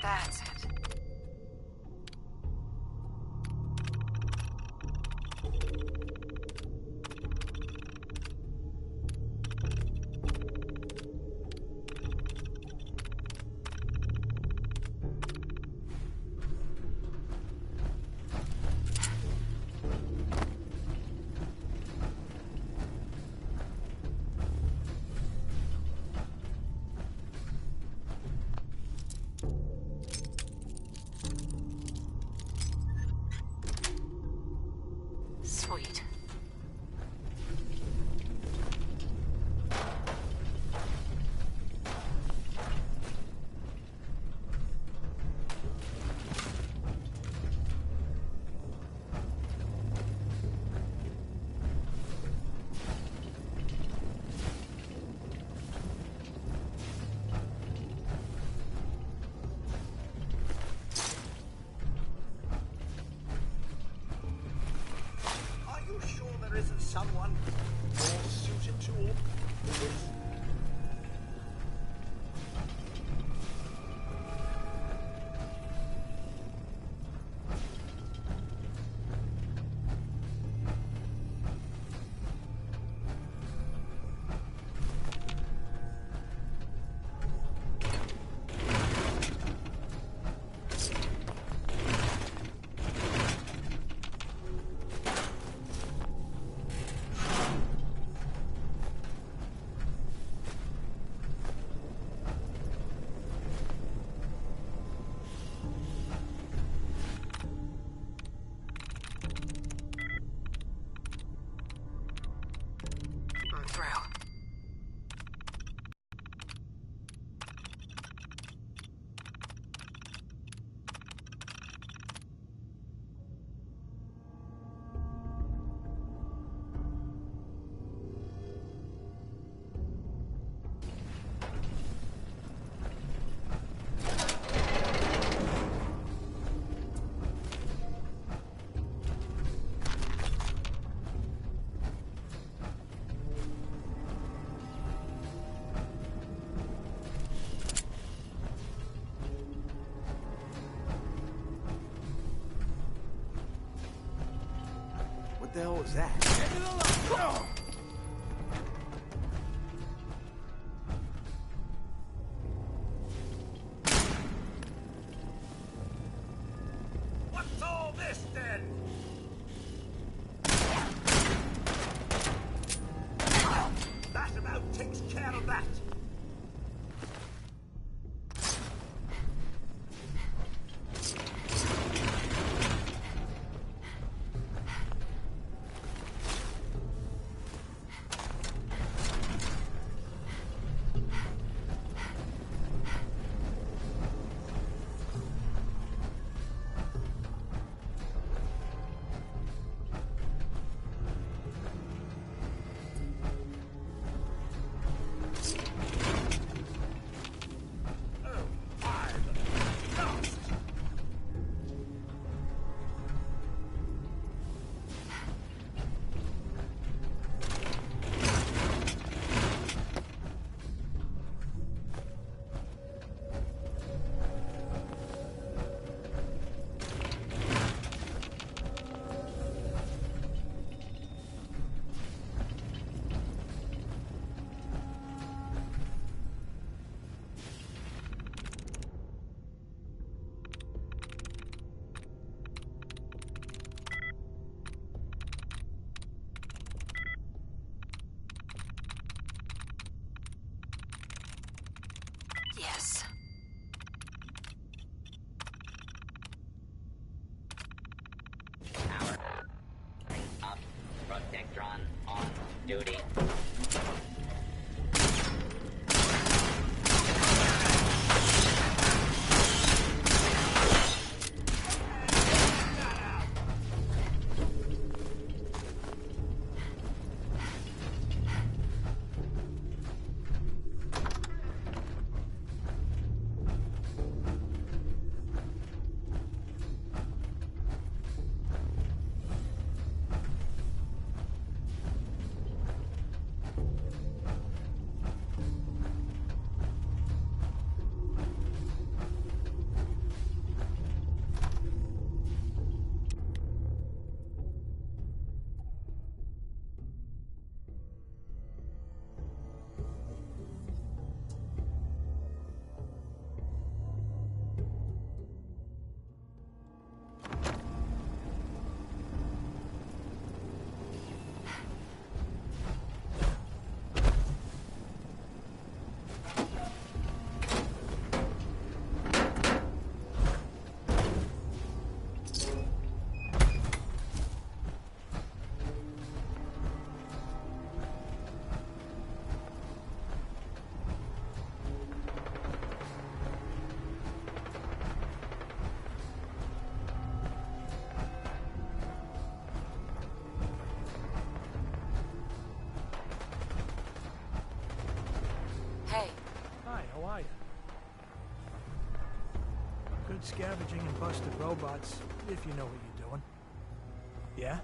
That's it. Sweet. Isn't someone more suited to all this? What the hell was that? What's all this then? That about takes care of that. Yes. Power. Bring up. Protectron on duty. Loot scavenging and busted robots, if you know what you're doing. Yeah?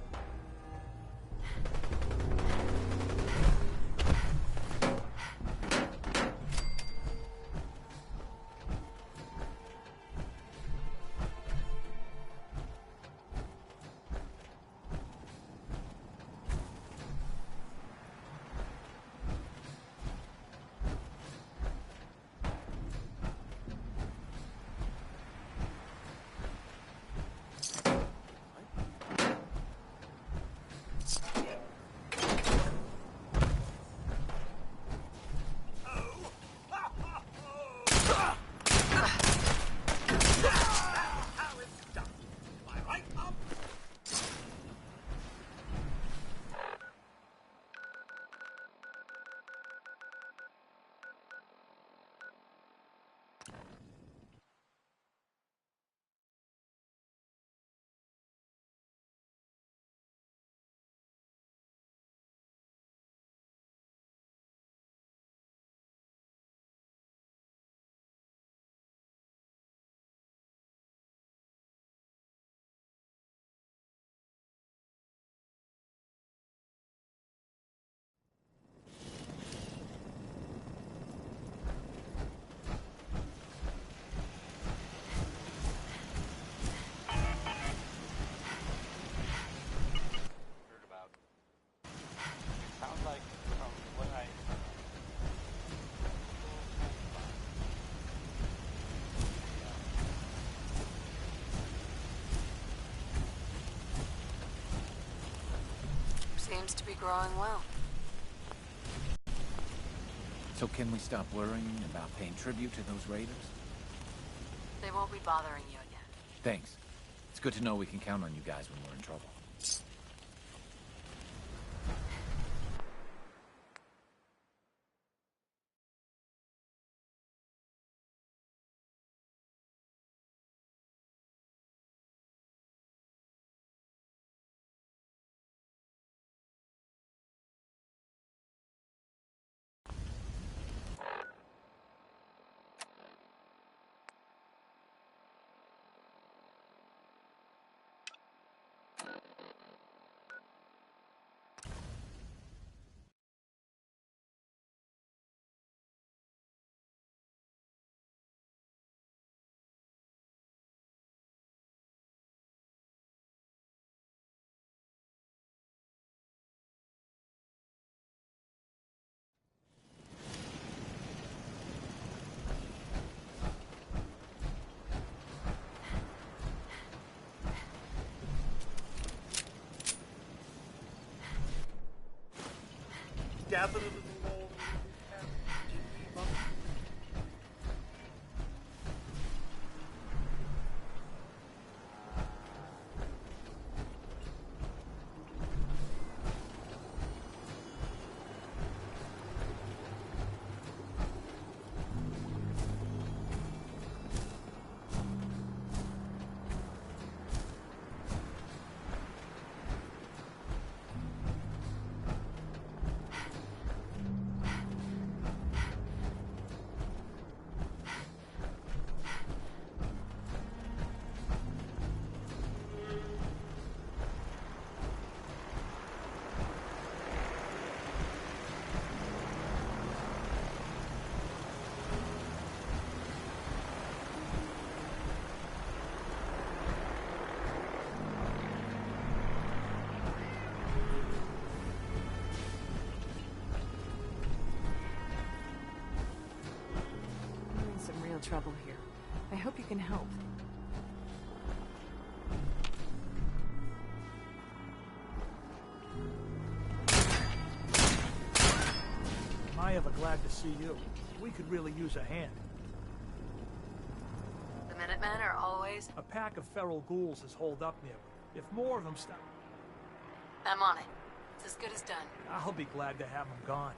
Seems to be growing well. So can we stop worrying about paying tribute to those raiders? They won't be bothering you again. Thanks. It's good to know we can count on you guys when we're in trouble. Gathered it all. Trouble here. I hope you can help. Am I ever glad to see you? We could really use a hand. The Minutemen are always... A pack of feral ghouls is holed up near. If more of them stop, I'm on it. It's as good as done. I'll be glad to have them gone.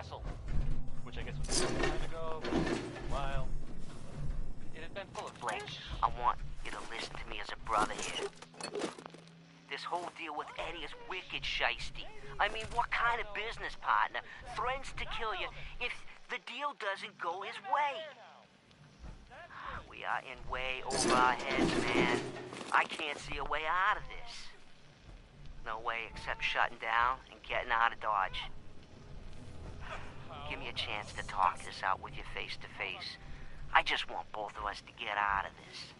castle, which I guess was a long time ago, but a while. It had been full of Blake, fish. I want you to listen to me as a brother here. This whole deal with Eddie is wicked shiesty. I mean, what kind of business partner threatens to kill you if the deal doesn't go his way? We are in way over our heads, man. I can't see a way out of this. No way except shutting down and getting out of Dodge. Give me a chance to talk this out with you face to face. I just want both of us to get out of this.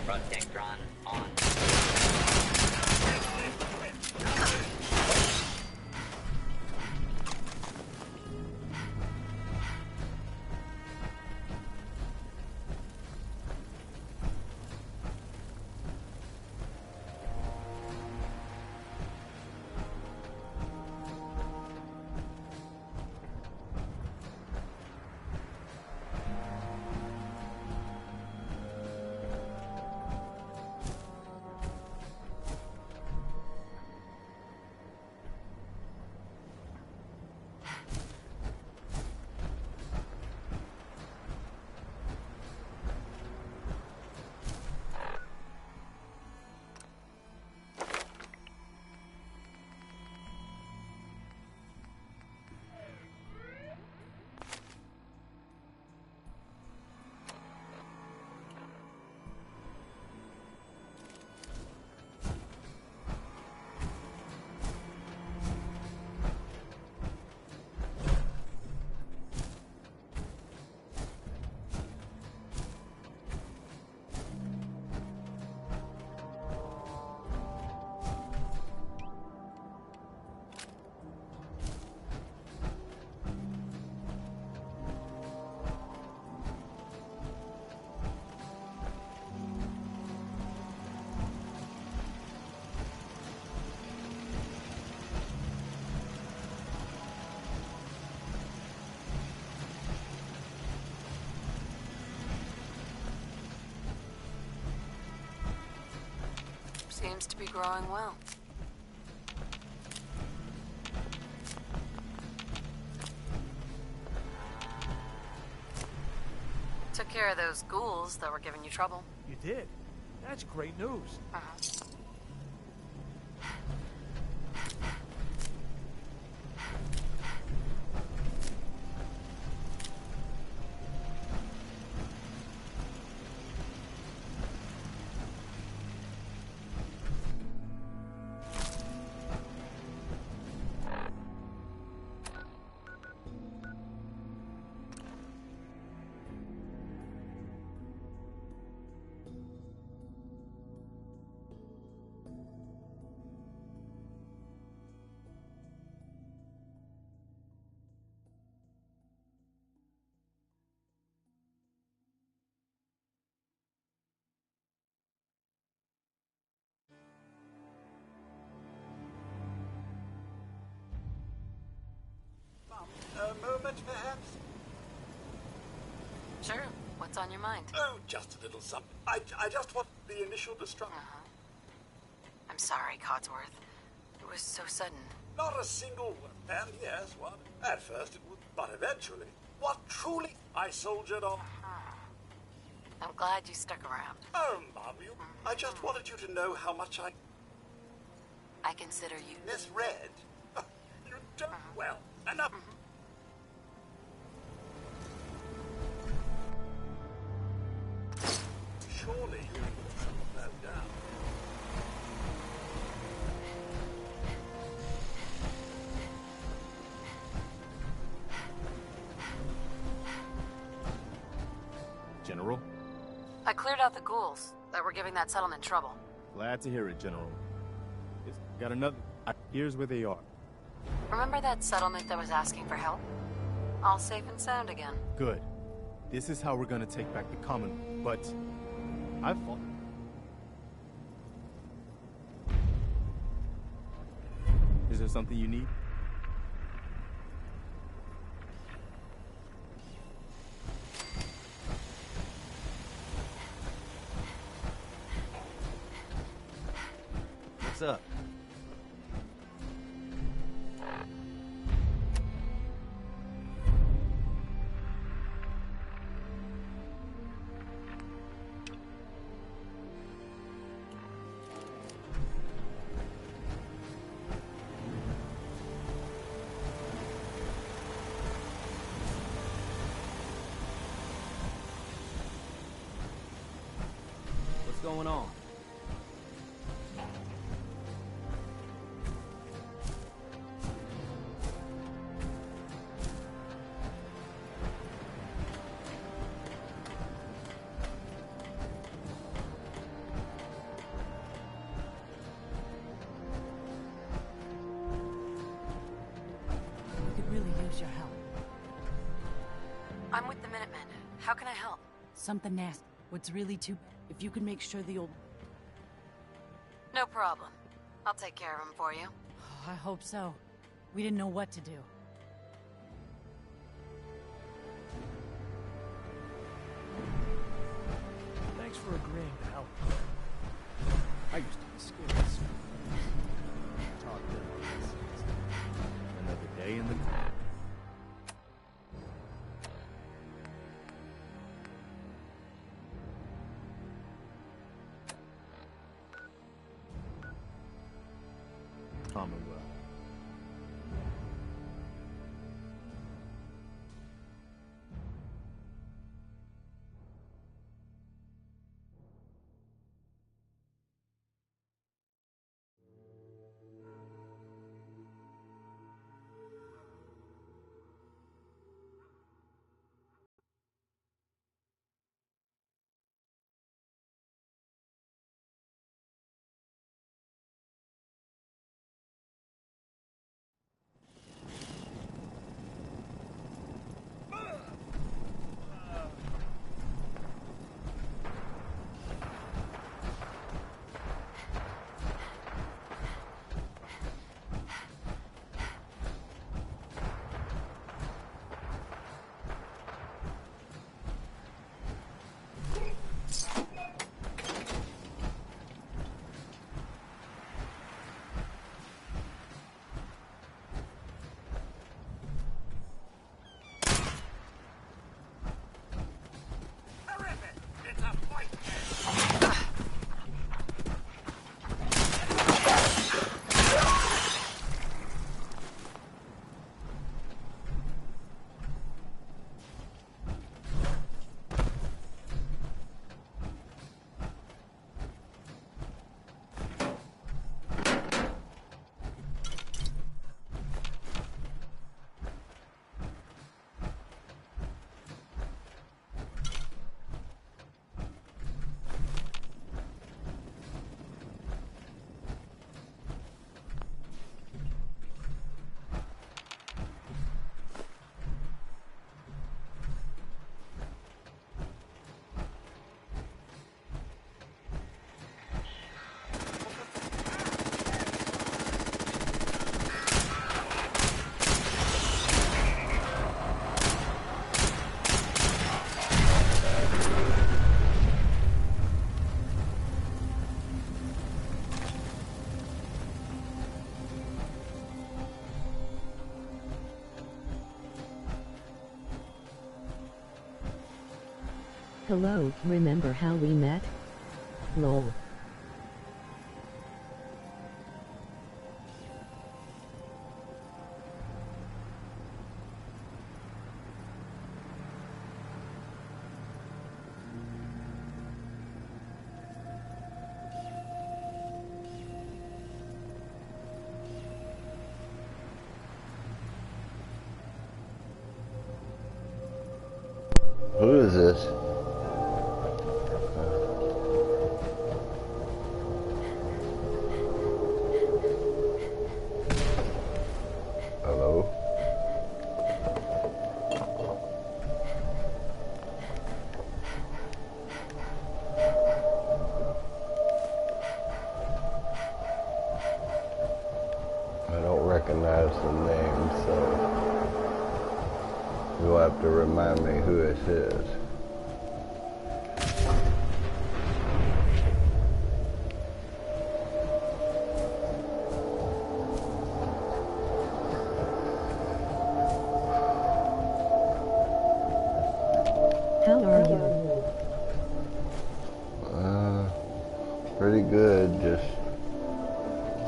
Protectron on. Seems to be growing well. Took care of those ghouls that were giving you trouble. You did? That's great news. Uh-huh. A moment, perhaps? Sure. What's on your mind? Oh, just a little something. I just want the initial destruction. Uh-huh. I'm sorry, Codsworth. It was so sudden. Not a single one. And yes, what? At first it was, but eventually, what truly I soldiered on. I'm glad you stuck around. Oh, Mom, I just wanted you to know how much I consider you... misread. You've done well. Enough. Surely you put that down. General? I cleared out the ghouls that were giving that settlement trouble. Glad to hear it, General. Got another... Here's where they are. Remember that settlement that was asking for help? All safe and sound again. Good. This is how we're gonna take back the Commonwealth, but... I've fought... Is there something you need? What's up? What's going on? How can I help? Something nasty. What's really too bad. If you can make sure the old... No problem. I'll take care of him for you. I hope so. We didn't know what to do. Thanks for agreeing to help. I used to be scared. Talk to Another day in the car. Commonwealth. Hello, remember how we met? Lol. Who is this? Hello? I don't recognize the name, so you'll have to remind me who it is. How are you? Pretty good, just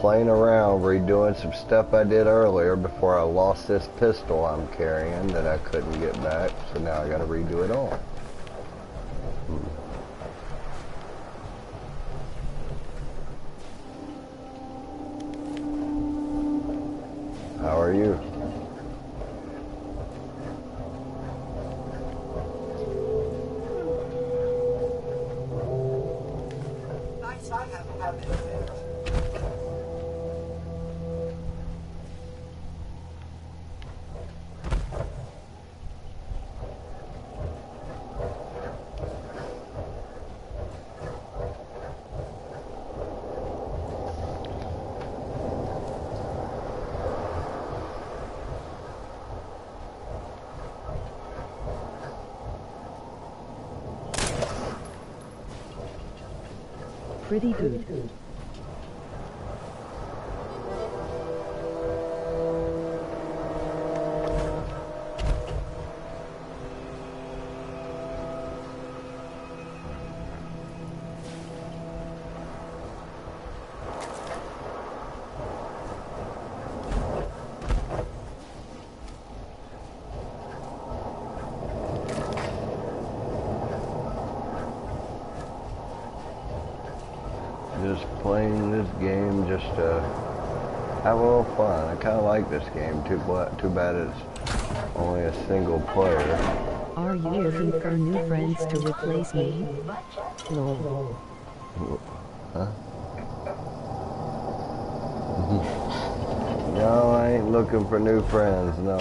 playing around, redoing some stuff I did earlier before I lost this pistol I'm carrying that I couldn't get back, so now I gotta redo it all. How are you? Nice, I haven't had anything. pretty good. Just playing this game just to have a little fun. I kind of like this game. Too bad it's only a single player. Are you looking for new friends to replace me? Lol. Huh? No, I ain't looking for new friends, no.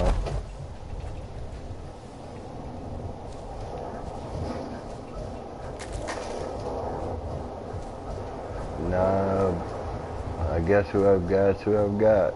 No, I guess who I've got is who I've got.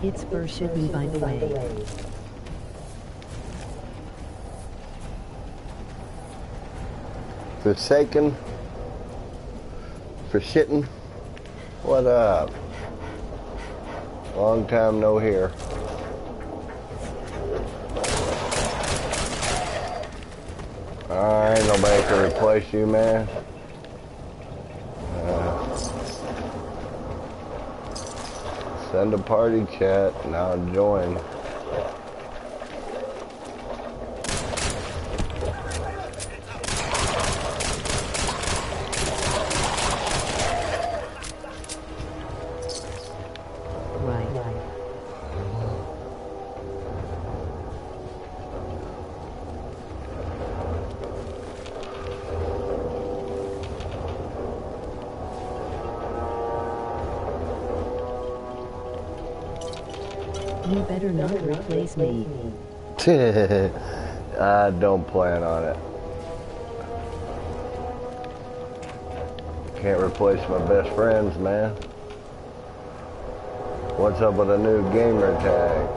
It's for shipping, by the way. Forsaken? For shitting? What up? Long time no hear. Alright, nobody can replace you, man. Send a party chat, and I'll join. You better not replace me. I don't plan on it. Can't replace my best friends, man. What's up with a new gamer tag?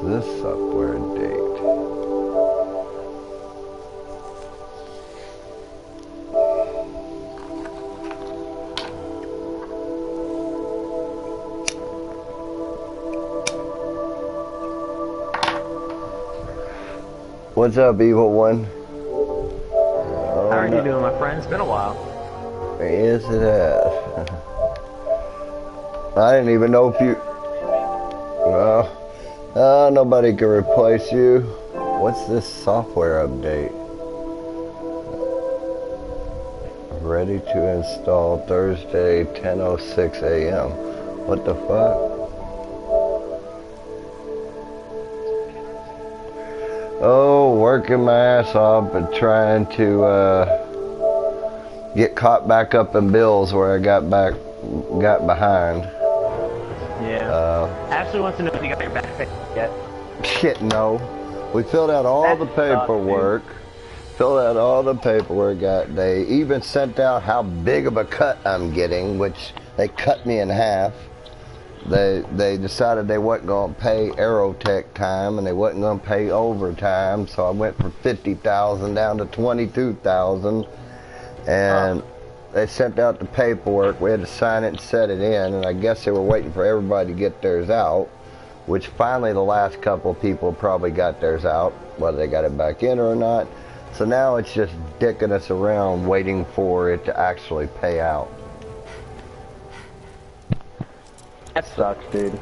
This software date. What's up, Evil One? Oh, how are you doing, my friend? It's been a while. Yes, it has. I didn't even know if you... Well... nobody can replace you. What's this software update? Ready to install Thursday, 10:06 a.m. What the fuck? Oh, working my ass off and trying to get caught back up in bills where I got behind. Yeah. Ashley wants to know if you got your back paid yet. Shit, no. We filled out all the paperwork. filled out all the paperwork. They even sent out how big of a cut I'm getting, which they cut me in half. They decided they wasn't going to pay Aerotech time and they wasn't going to pay overtime, so I went from $50,000 down to $22,000, and they sent out the paperwork. We had to sign it and set it in, and I guess they were waiting for everybody to get theirs out, which finally the last couple of people probably got theirs out, whether they got it back in or not. So now it's just dicking us around waiting for it to actually pay out. That sucks, dude.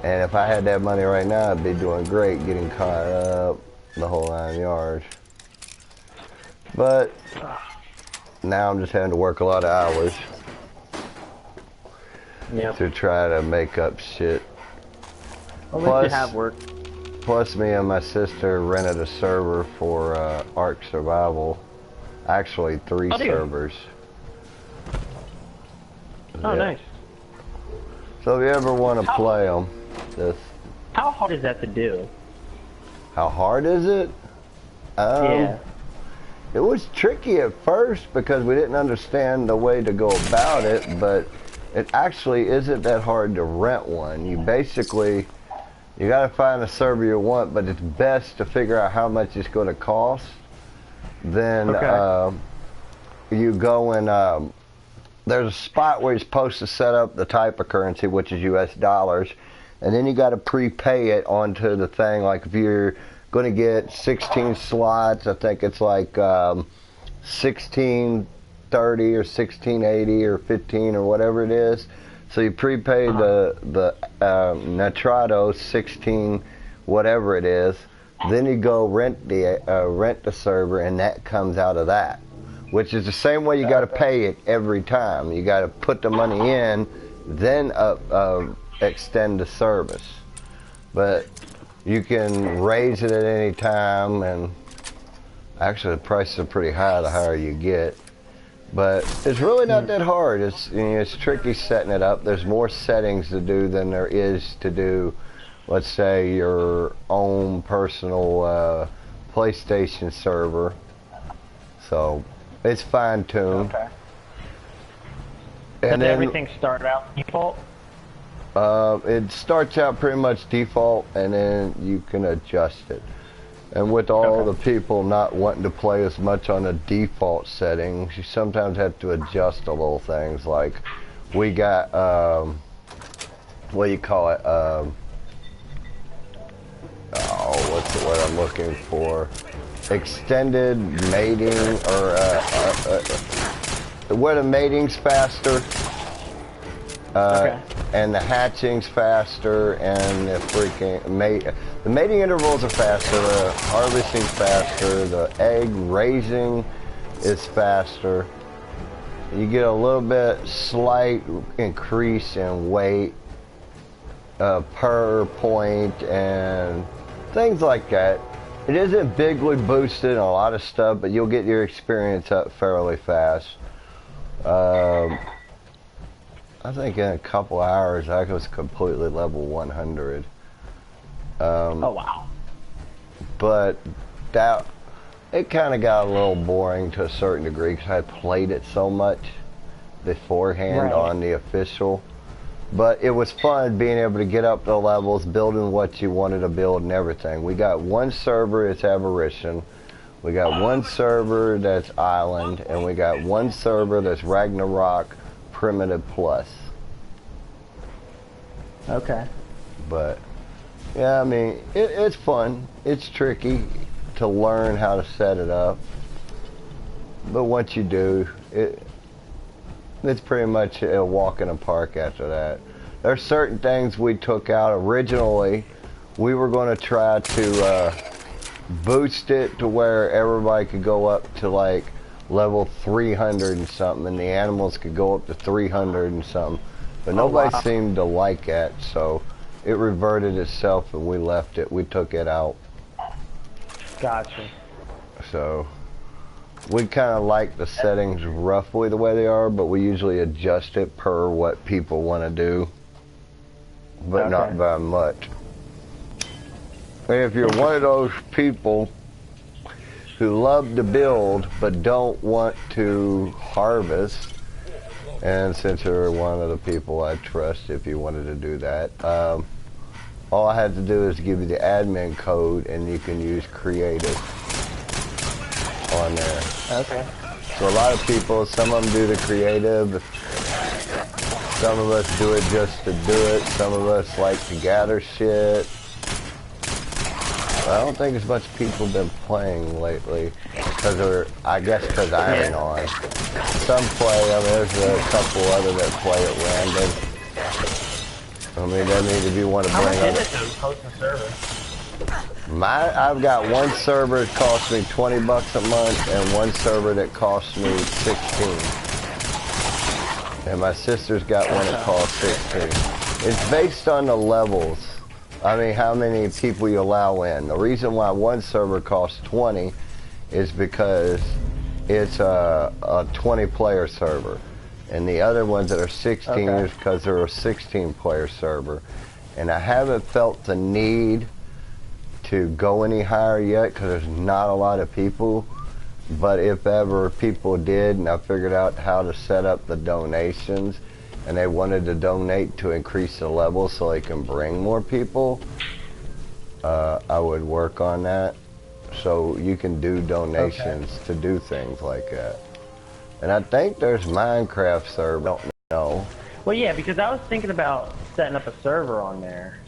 And if I had that money right now, I'd be doing great, getting caught up, the whole 9 yards. But now I'm just having to work a lot of hours to try to make up shit. Well, you have work. Plus, me and my sister rented a server for Ark Survival. Actually, 3 servers. Oh, nice. So if you ever want to play them, how hard is that to do? How hard is it? Yeah. It was tricky at first because we didn't understand the way to go about it, but it actually isn't that hard to rent one. You basically, you got to find a server you want, but it's best to figure out how much it's going to cost. Then you go and there's a spot where you're supposed to set up the type of currency, which is US dollars, and then you got to prepay it onto the thing. Like if you're going to get 16 slots, I think it's like 1630 or 1680 or 15 or whatever it is. So you prepay the Nitrado 16 whatever it is. Then you go rent the server, and that comes out of that. Which is the same way you got to pay it every time. You got to put the money in, then extend the service. But you can raise it at any time, and actually the prices are pretty high the higher you get. But it's really not that hard. It's tricky setting it up. There's more settings to do than there is to do, let's say, your own personal PlayStation server. So it's fine-tuned. Okay. And does everything start out default? It starts out pretty much default, and then you can adjust it. And with all the people not wanting to play as much on the default settings, you sometimes have to adjust the little things. Like, we got, what do you call it? What's the word I'm looking for? Extended mating, or where the mating's faster, and the hatching's faster, and the mating intervals are faster, the harvesting's faster, the egg raising is faster. You get a little bit slight increase in weight per point and things like that. It isn't bigly boosted in a lot of stuff, but you'll get your experience up fairly fast. I think in a couple hours I was completely level 100. Oh wow. But that, it kind of got a little boring to a certain degree because I played it so much beforehand on the official. But it was fun being able to get up the levels, building what you wanted to build and everything. We got one server that's Aberration, we got one server that's Island, and we got one server that's Ragnarok Primitive Plus. Okay. But, yeah, I mean, it's fun. It's tricky to learn how to set it up. But once you do, it's pretty much a walk in the park after that. There's certain things we took out. Originally, we were going to try to boost it to where everybody could go up to like level 300 and something, and the animals could go up to 300 and something. But nobody seemed to like that, so it reverted itself and we left it. We took it out. Gotcha. So we kind of like the settings roughly the way they are, but we usually adjust it per what people want to do, but not by much. And if you're one of those people who love to build but don't want to harvest. And since you're one of the people I trust, if you wanted to do that, all I have to do is give you the admin code, and you can use creative on there. Okay. So a lot of people, some of them do the creative. Some of us do it just to do it. Some of us like to gather shit. I don't think as much people have been playing lately, I guess because I ain't on. Some play, I mean, there's a couple other that play at random. I mean, that need to be one to bring up. How much is it to host a server? I've got one server that costs me $20 a month, and one server that costs me 16. And my sister's got one that costs 16. It's based on the levels. I mean, how many people you allow in. The reason why one server costs 20 is because it's a 20-player server. And the other ones that are 16 is because they're a 16-player server. And I haven't felt the need to go any higher yet because there's not a lot of people. But if ever people did, and I figured out how to set up the donations, and they wanted to donate to increase the level so they can bring more people, I would work on that. So you can do donations to do things like that. And I think there's Minecraft server, I don't know. Well, yeah, because I was thinking about setting up a server on there.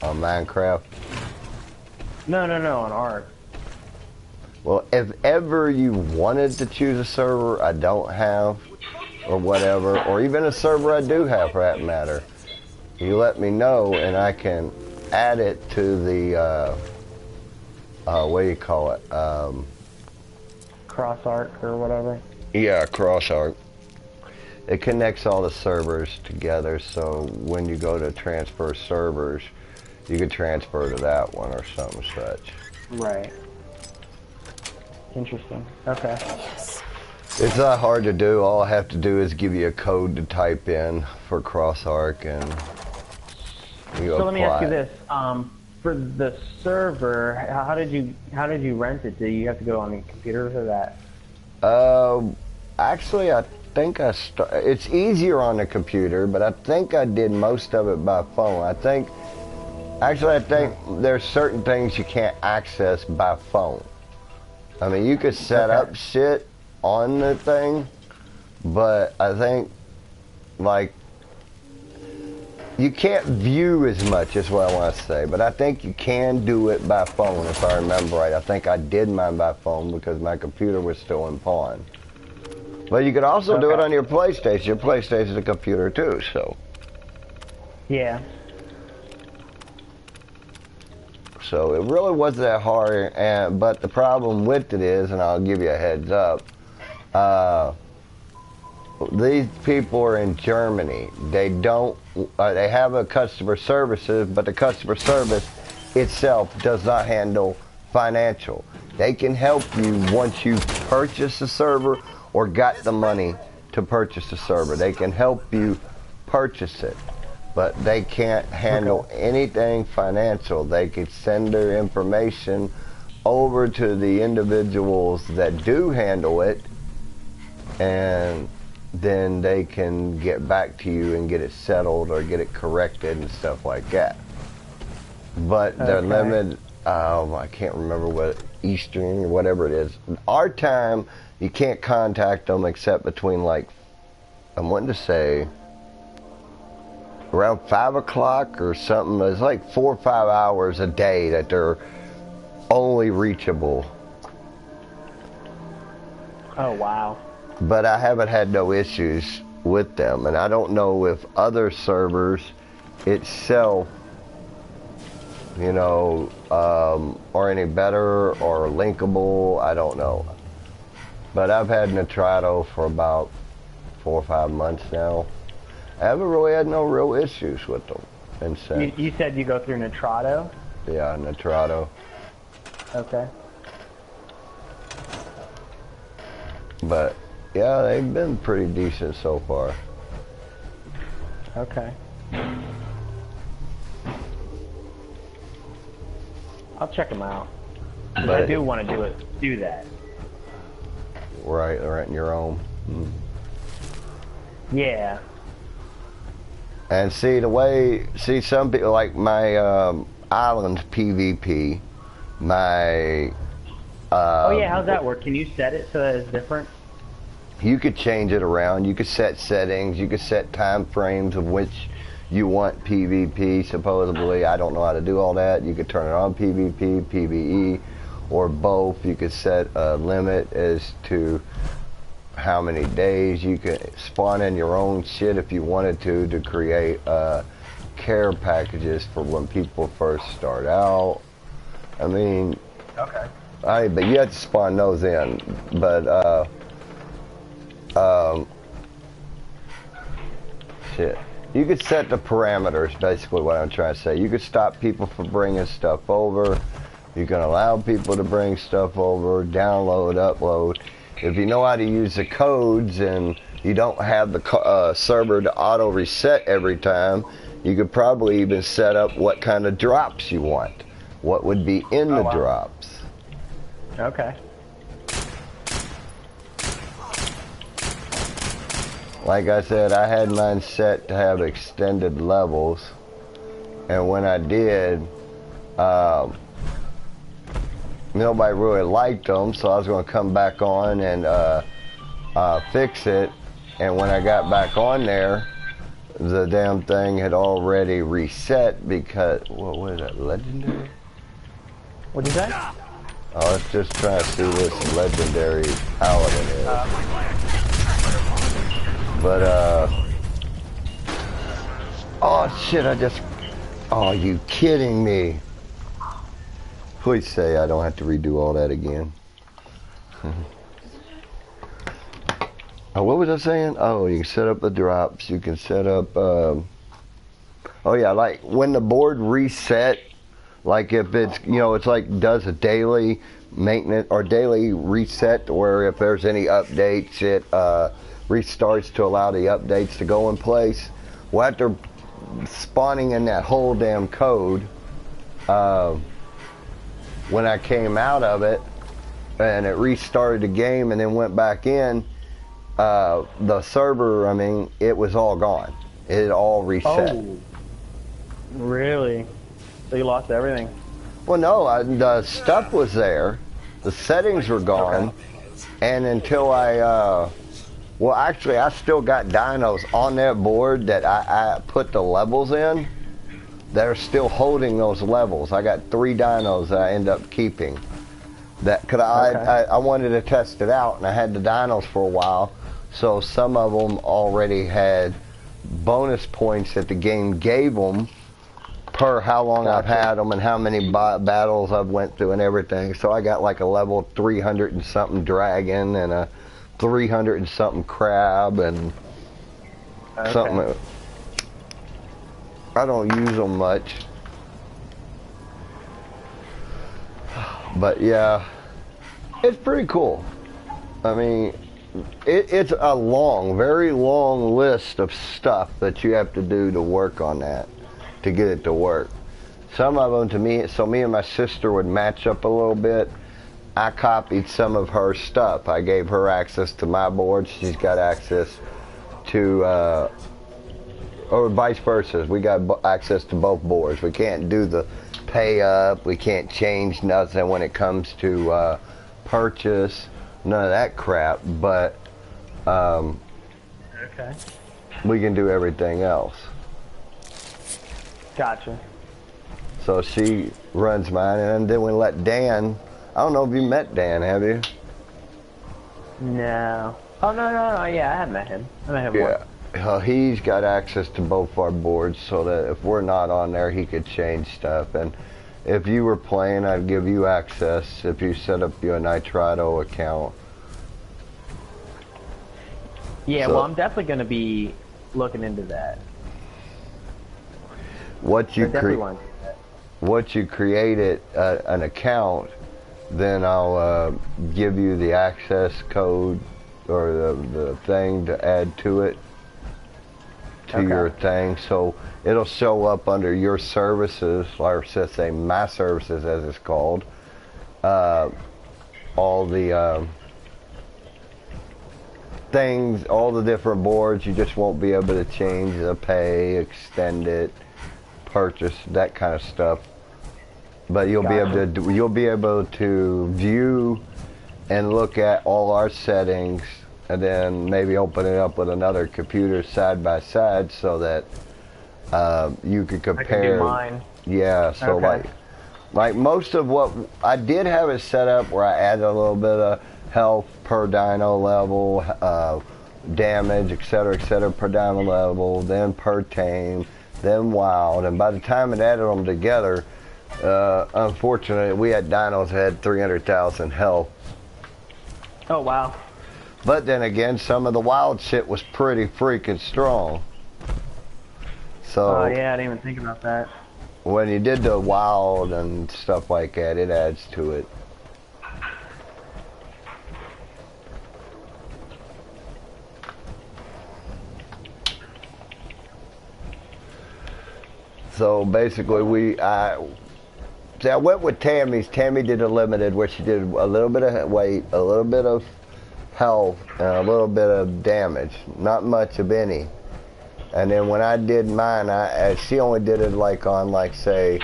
On Minecraft? No, on Ark. Well, if ever you wanted to choose a server I don't have, or whatever, or even a server I do have for that matter, you let me know and I can add it to the, what do you call it? Cross Ark or whatever. Yeah, Cross Ark. It connects all the servers together, so when you go to transfer servers, you can transfer to that one or something such. Right. Interesting. Okay. Yes. It's not hard to do. All I have to do is give you a code to type in for Cross Ark, and you So let me ask you apply. this: for the server, how did you rent it? Do you have to go on the computer for that? Actually, I think it's easier on the computer, but I think I did most of it by phone. I think there's certain things you can't access by phone. I mean, you could set up shit on the thing, but I think, like, you can't view as much, is what I want to say, but I think you can do it by phone, if I remember right. I think I did mine by phone because my computer was still in pawn. But you could also do it on your PlayStation. Your PlayStation's a computer too, so. Yeah. So it really wasn't that hard, but the problem with it is, and I'll give you a heads up, these people are in Germany. They don't, they have a customer services, but the customer service itself does not handle financial. They can help you once you purchase the server or got the money to purchase the server. They can help you purchase it, but they can't handle anything financial. They could send their information over to the individuals that do handle it, and then they can get back to you and get it settled or get it corrected and stuff like that. But they're limited, I can't remember what, Eastern or whatever it is. Our time, you can't contact them except between, like, I'm wanting to say around 5 o'clock or something. It's like 4 or 5 hours a day that they're only reachable. Oh, wow. But I haven't had no issues with them, and I don't know if other servers itself, you know, are any better or linkable. I don't know. But I've had Nitrado for about 4 or 5 months now. I haven't really had no real issues with them. And you said you go through Nitrado? Yeah, Nitrado. Okay. But yeah, they've been pretty decent so far. Okay. I'll check them out. I do want to do that. Right, renting your own. Yeah. And see some people like my island PvP, my. Oh yeah, how's that work? Can you set it so that it's different? You could change it around. You could set settings. You could set time frames of which you want PvP. Supposedly, I don't know how to do all that. You could turn it on PvP, PvE, or both. You could set a limit as to how many days you could spawn in your own shit if you wanted to create care packages for when people first start out. I mean, okay. But you have to spawn those in. But shit. You could set the parameters, basically what I'm trying to say. You could stop people from bringing stuff over. You can allow people to bring stuff over, download, upload. If you know how to use the codes and you don't have the server to auto reset every time, you could probably even set up what kind of drops you want. What would be in the drops. Okay. Like I said, I had mine set to have extended levels, and when I did, nobody really liked them, so I was going to come back on and fix it. And when I got back on there, the damn thing had already reset because, what was that, legendary? What'd you say? Oh, let's just try to see this legendary paladin is. But, oh shit, oh, you kidding me? Please say I don't have to redo all that again. Oh, what was I saying? Oh, you can set up the drops, you can set up, oh yeah, like when the board reset, like if it's, you know, it's like does a daily maintenance or daily reset where if there's any updates, it restarts to allow the updates to go in place. Well, after spawning in that whole damn code, when I came out of it and it restarted the game and then went back in, the server, I mean, it was all gone. It all reset. Oh, really? So you lost everything? Well, no, the stuff was there. The settings were gone. Okay. And until well, actually, I still got dinos on that board that I put the levels in. They're still holding those levels. I got 3 dinos that I end up keeping. That could I wanted to test it out, and I had the dinos for a while. So some of them already had bonus points that the game gave them per how long I've had them and how many battles I've went through and everything. So I got like a level 300 and something dragon and a 300 and something crab and something. I don't use them much, but yeah, it's pretty cool. I mean, it's a long, very long list of stuff that you have to do to work on that, to get it to work. Some of them to me, so me and my sister would match up a little bit. I copied some of her stuff. I gave her access to my board. She's got access to, or vice versa. We got access to both boards. We can't do the pay up. We can't change nothing when it comes to purchase. None of that crap. But we can do everything else. Gotcha. So she runs mine, and then we let Dan. I don't know if you met Dan, have you? No. Oh no. Yeah, I have met him. I met him once. He's got access to both our boards, so that if we're not on there, he could change stuff. And if you were playing, I'd give you access if you set up your Nitrado account. Yeah, well, I'm definitely going to be looking into that. Once you create an account, then I'll give you the access code or the thing to add to it, to your thing, so it'll show up under your services, or should I say my services as it's called, all the things, all the different boards. You just won't be able to change the pay, extend it, purchase, that kind of stuff. But you'll be able to view and look at all our settings, and then maybe open it up with another computer side by side so that you could compare. I can do mine. Yeah, so okay. like most of what I did have it set up where I added a little bit of health per dino level, damage, etc., per dino level, then per tame, then wild, and by the time it added them together, unfortunately, we had dinos that had 300,000 health. Oh wow! But then again, some of the wild shit was pretty freaking strong. So. Oh yeah, I didn't even think about that. When you did the wild and stuff like that, it adds to it. So basically, I went with Tammy's. Tammy did a limited, where she did a little bit of weight, a little bit of health, and a little bit of damage. Not much of any. And then when I did mine, she only did it like on, like, say,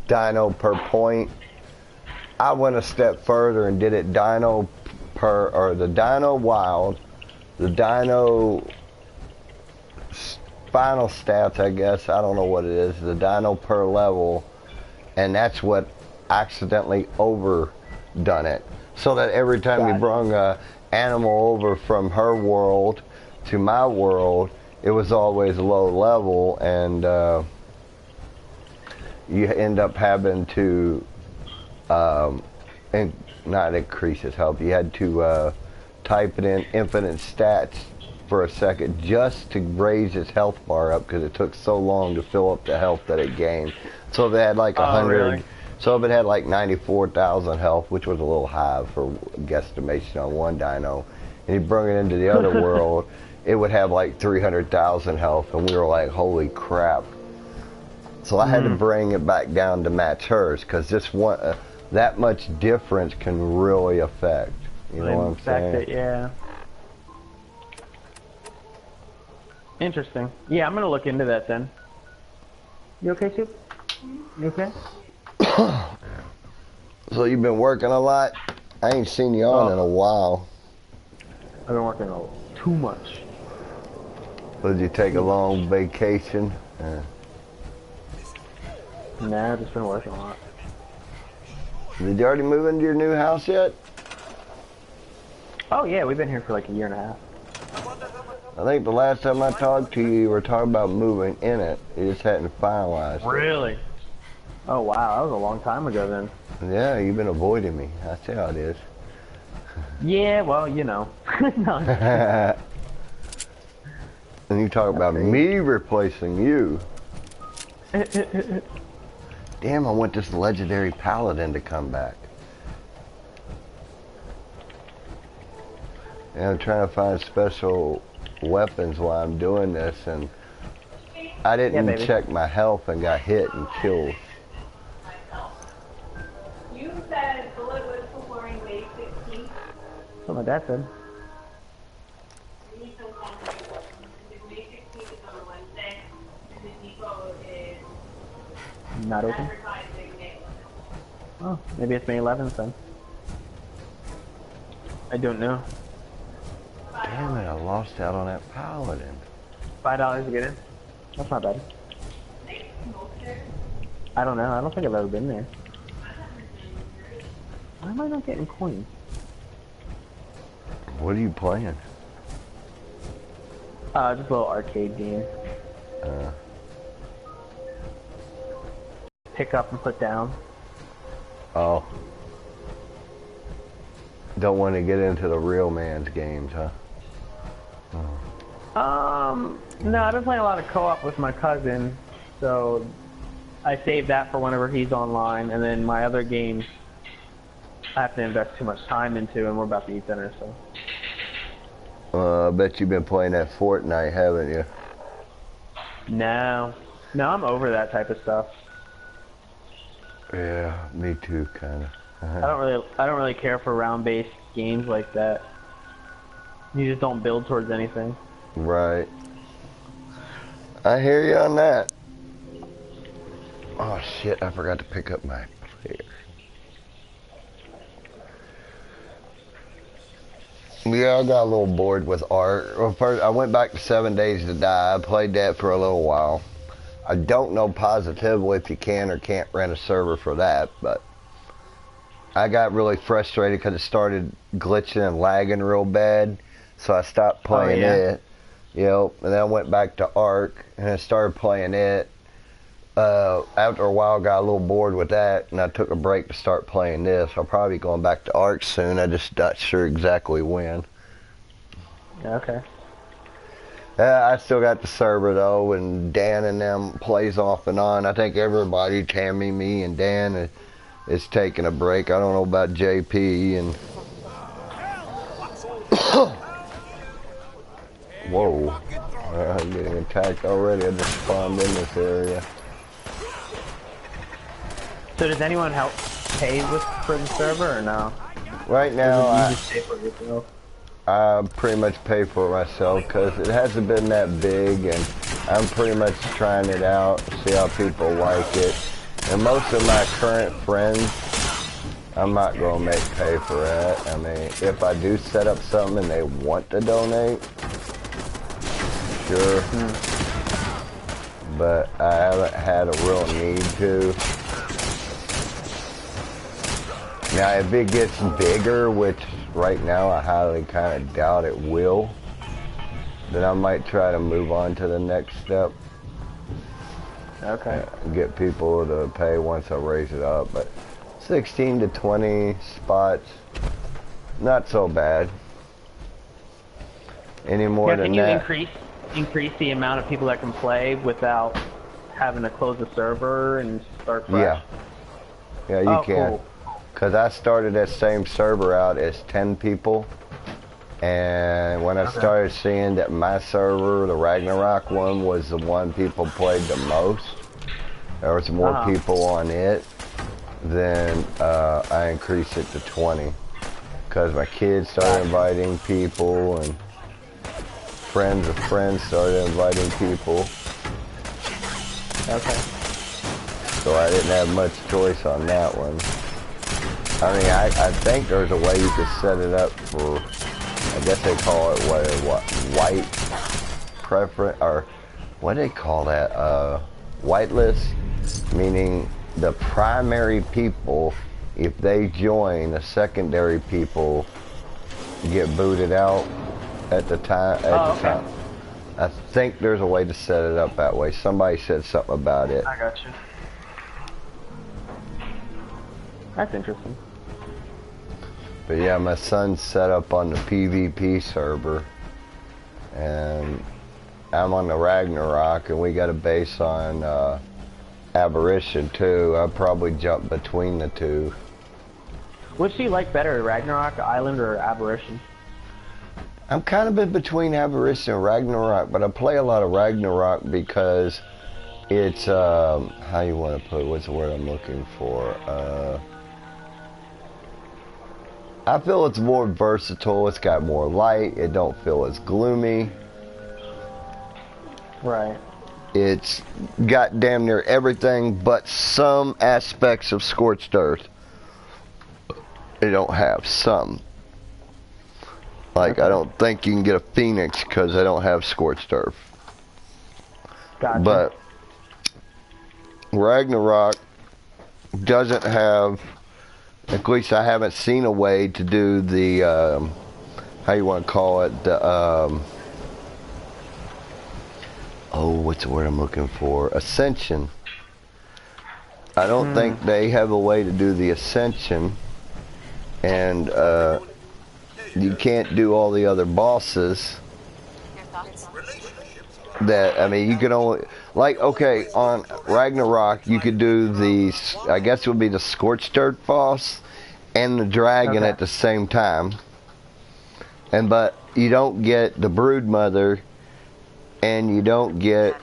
dino per point. I went a step further and did it dino per, or the dino wild, the dino final stats, I guess, I don't know what it is, the dino per level, and that's what accidentally overdone it. So that every time you brung a animal over from her world to my world, it was always low level, and you end up having to not increase his health. You had to type it in infinite stats for a second just to raise his health bar up, because it took so long to fill up the health that it gained. So if it had like 100, really? So if it had like 94,000 health, which was a little high for guesstimation on one dino, and you brought it into the other world, it would have like 300,000 health, and we were like, holy crap. So I had to bring it back down to match hers, because this one, that much difference can really affect. You know what I'm saying? It, yeah. Interesting. Yeah, I'm gonna look into that then. You okay, Soup? You okay? So you've been working a lot? I ain't seen you on in a while. I've been working too much. Did you take a long vacation? Nah, I've just been working a lot. Did you already move into your new house yet? Oh yeah, we've been here for like a year and a half. I think the last time I talked to you, you were talking about moving in it. You just hadn't finalized it. Really? Oh wow, that was a long time ago then. Yeah, you've been avoiding me. That's how it is. Yeah, well, you know. And you talk about me replacing you. Damn, I want this legendary paladin to come back. And I'm trying to find special weapons while I'm doing this, and I didn't check my health and got hit and killed. You said bullet was performing May 16th. Something like that said. Not open? Oh, maybe it's May 11th then. I don't know. Damn it, I lost out on that paladin. $5 to get in? That's not bad. I don't know, I don't think I've ever been there. Why am I not getting coins? What are you playing? Just a little arcade game. Pick up and put down. Oh. Don't want to get into the real man's games, huh? No, I've been playing a lot of co-op with my cousin, so I save that for whenever he's online, and then my other games I have to invest too much time into, and we're about to eat dinner, so. I bet you've been playing that Fortnite, haven't you? No, I'm over that type of stuff. Yeah, me too, kinda. I don't really care for round-based games like that. You just don't build towards anything. Right. I hear you on that. Oh shit, I forgot to pick up my player. Yeah, I got a little bored with art. Well, first, I went back to 7 Days to Die. I played that for a little while. I don't know positively if you can or can't rent a server for that, but I got really frustrated because it started glitching and lagging real bad, so I stopped playing it. And then I went back to Ark, and I started playing it. After a while, got a little bored with that, and I took a break to start playing this. I'll probably be going back to Ark soon. I'm just not sure exactly when. Okay. I still got the server though, and Dan and them plays off and on. I think everybody, Tammy, me, and Dan is taking a break. I don't know about JP and. Whoa! I'm getting attacked already. I just spawned in this area. So does anyone help pay for the server or no? Right now, you just pay for it yourself? I pretty much pay for it myself because it hasn't been that big, and I'm pretty much trying it out, see how people like it. And most of my current friends, I'm not going to make pay for that. I mean, if I do set up something and they want to donate, sure. But I haven't had a real need to. Now, if it gets bigger, which right now I highly kind of doubt it will, then I might try to move on to the next step. Okay. Get people to pay once I raise it up, but 16 to 20 spots, not so bad. Any more than that. Can you increase the amount of people that can play without having to close the server and start fresh? Yeah, you can. Cool. Because I started that same server out as 10 people, and when I started seeing that my server, the Ragnarok one, was the one people played the most, there was more people on it, then I increased it to 20. Because my kids started inviting people, and friends of friends started inviting people. Okay. So I didn't have much choice on that one. I mean, I think there's a way you could set it up for, I guess they call it what white preference, or what do they call that? Whitelist, meaning the primary people, if they join, the secondary people get booted out at the time. Time. I think there's a way to set it up that way. Somebody said something about it. I got you. That's interesting. But yeah, my son's set up on the PvP server, and I'm on the Ragnarok, and we got a base on Aberration too. I'll probably jump between the two. Which do you like better, Ragnarok Island or Aberration? I'm kind of in between Aberration and Ragnarok, but I play a lot of Ragnarok because it's, how you want to put it, what's the word I'm looking for? I feel it's more versatile, it's got more light, it don't feel as gloomy. Right. It's got damn near everything but some aspects of Scorched Earth. It don't have some. Like, I don't think you can get a Phoenix because I don't have Scorched Earth. Gotcha. But Ragnarok doesn't have, at least I haven't seen a way to do the, how you want to call it, the, oh, what's the word I'm looking for? Ascension. I don't think they have a way to do the Ascension, and you can't do all the other bosses. That, I mean, you can only, like, okay, on Ragnarok, you could do the, I guess it would be the Scorched Earth boss and the dragon at the same time. And, but you don't get the Brood Mother, and you don't get,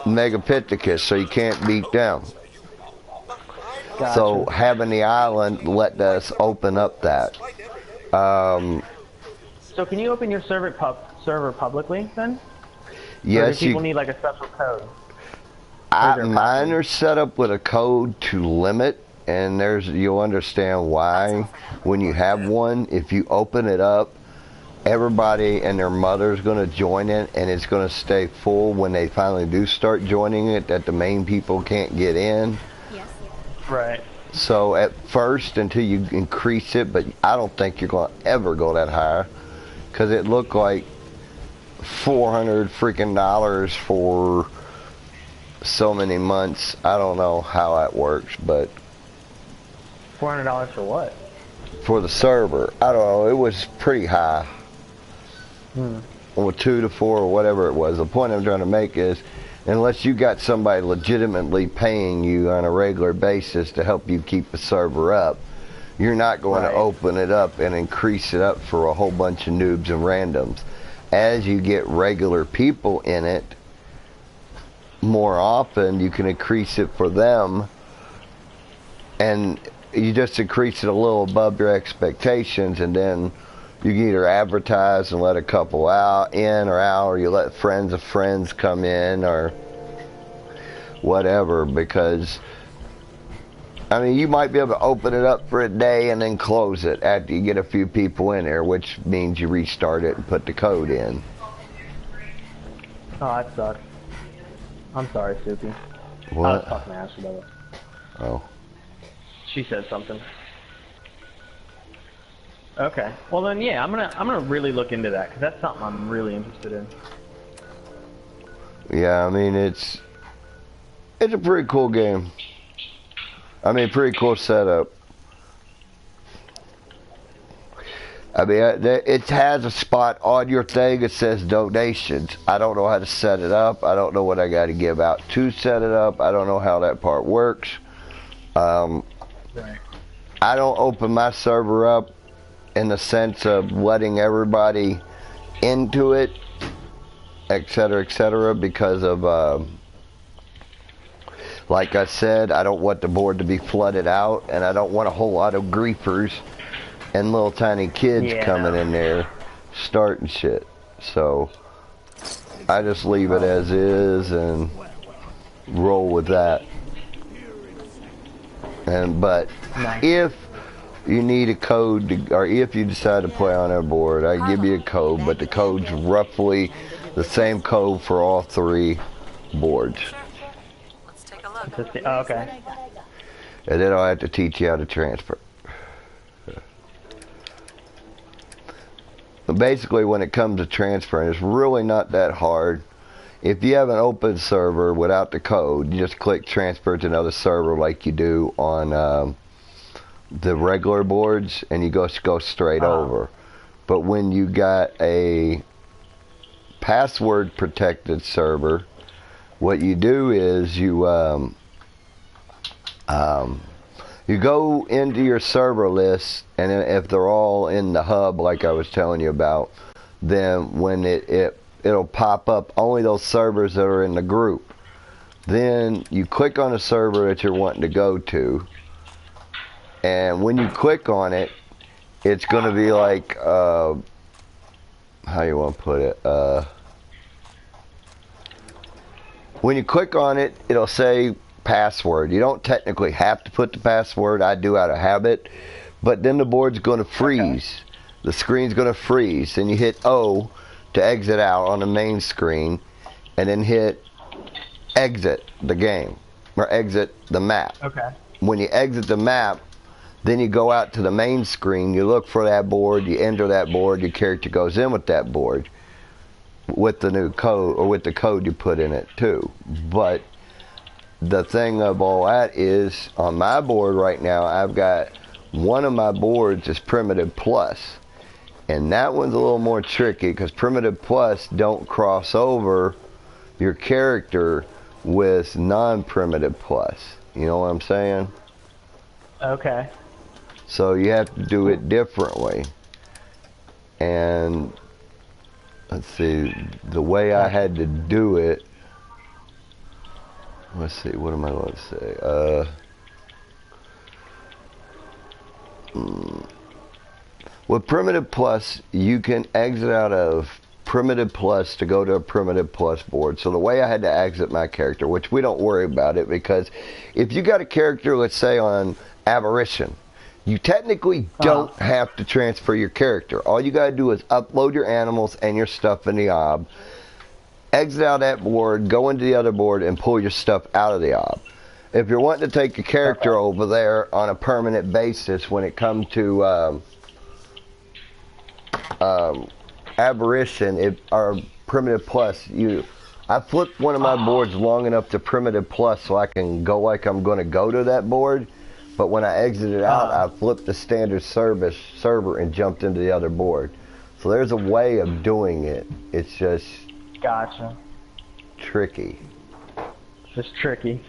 Megapithecus, so you can't beat them. Gotcha. So having the island let us open up that. So can you open your server publicly then? Yes, or do people need like a special code? Mine are set up with a code to limit, and you'll understand why. When you have one, if you open it up, everybody and their mother's going to join it, and it's going to stay full when they finally do start joining it, that the main people can't get in. Yes. Right. So at first, until you increase it, but I don't think you're going to ever go that high, because it looked like $400 freaking for so many months. I don't know how that works, but $400 for what? For the server, I don't know. It was pretty high. Or 2 to 4 or whatever it was. The point I'm trying to make is, unless you got somebody legitimately paying you on a regular basis to help you keep the server up, you're not going to open it up and increase it up for a whole bunch of noobs and randoms. As you get regular people in it more often, you can increase it for them, and you just increase it a little above your expectations, and then you can either advertise and let a couple in or out, or you let friends of friends come in or whatever, because I mean, you might be able to open it up for a day and then close it after you get a few people in there, which means you restart it and put the code in. Oh, that sucks. I'm sorry, Soupy. What? I was talking to Ashley about it. Oh. She said something. Okay. Well then, yeah, I'm gonna really look into that, because that's something I'm really interested in. Yeah, I mean, it's a pretty cool game. I mean, pretty cool setup. I mean, it has a spot on your thing that says donations. I don't know how to set it up. I don't know what I got to give out to set it up. I don't know how that part works. Right. I don't open my server up in the sense of letting everybody into it, etc., because of, like I said, I don't want the board to be flooded out, and I don't want a whole lot of griefers and little tiny kids coming in there starting shit. So I just leave it as is and roll with that. But if you need a code or if you decide to play on that board, I give you a code, but the code's roughly the same code for all 3 boards. Let's take a look. Oh, okay. And then I'll have to teach you how to transfer. But basically, when it comes to transferring, it's really not that hard. If you have an open server without the code, you just click transfer to another server like you do on the regular boards, and you go straight over. But when you got a password protected server, what you do is you go into your server list, and if they're all in the hub like I was telling you about, then when it'll pop up only those servers that are in the group. Then you click on the server that you're wanting to go to, and when you click on it, it's going to be like, how you want to put it? When you click on it, it'll say password. You don't technically have to put the password. I do out of habit. But then the board's going to freeze. The screen's going to freeze. And you hit O to exit out on the main screen. And then hit exit the game. Or exit the map. Okay. When you exit the map, then you go out to the main screen. You look for that board. You enter that board. Your character goes in with that board. With the new code, or with the code you put in it too. But the thing of all that is, on my board right now, I've got one of my boards is Primitive Plus, and that one's a little more tricky because Primitive Plus don't cross over your character with non-Primitive Plus. You know what I'm saying? Okay. So you have to do it differently. And let's see, the way I had to do it, let's see, what am I going to say? With Primitive Plus, you can exit out of Primitive Plus to go to a Primitive Plus board. So the way I had to exit my character, which we don't worry about it, because if you got a character, let's say on Aberration, you technically don't have to transfer your character. All you got to do is upload your animals and your stuff in the ob, exit out that board, go into the other board, and pull your stuff out of the ob. If you're wanting to take your character over there on a permanent basis when it comes to Aberration or Primitive Plus, I flipped one of my boards long enough to Primitive Plus so I can go like I'm going to go to that board, but when I exited out, I flipped the standard server and jumped into the other board. So there's a way of doing it. It's just tricky. Just tricky.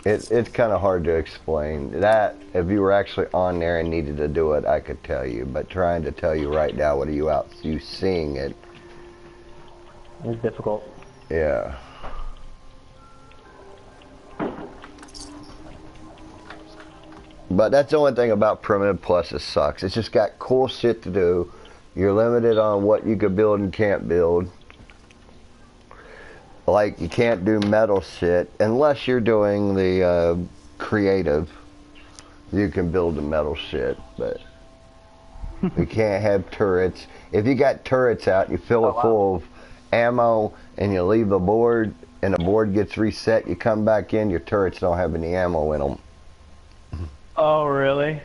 It's kind of hard to explain. That, if you were actually on there and needed to do it, I could tell you. But trying to tell you right now, what are you seeing it? It's difficult. Yeah. But that's the only thing about Primitive Plus that sucks. It's just got cool shit to do. You're limited on what you can build and can't build. Like, you can't do metal shit unless you're doing the creative. You can build the metal shit, but you can't have turrets. If you got turrets out, you fill it full of ammo, and you leave the board, and the board gets reset, you come back in, your turrets don't have any ammo in them. Oh, really?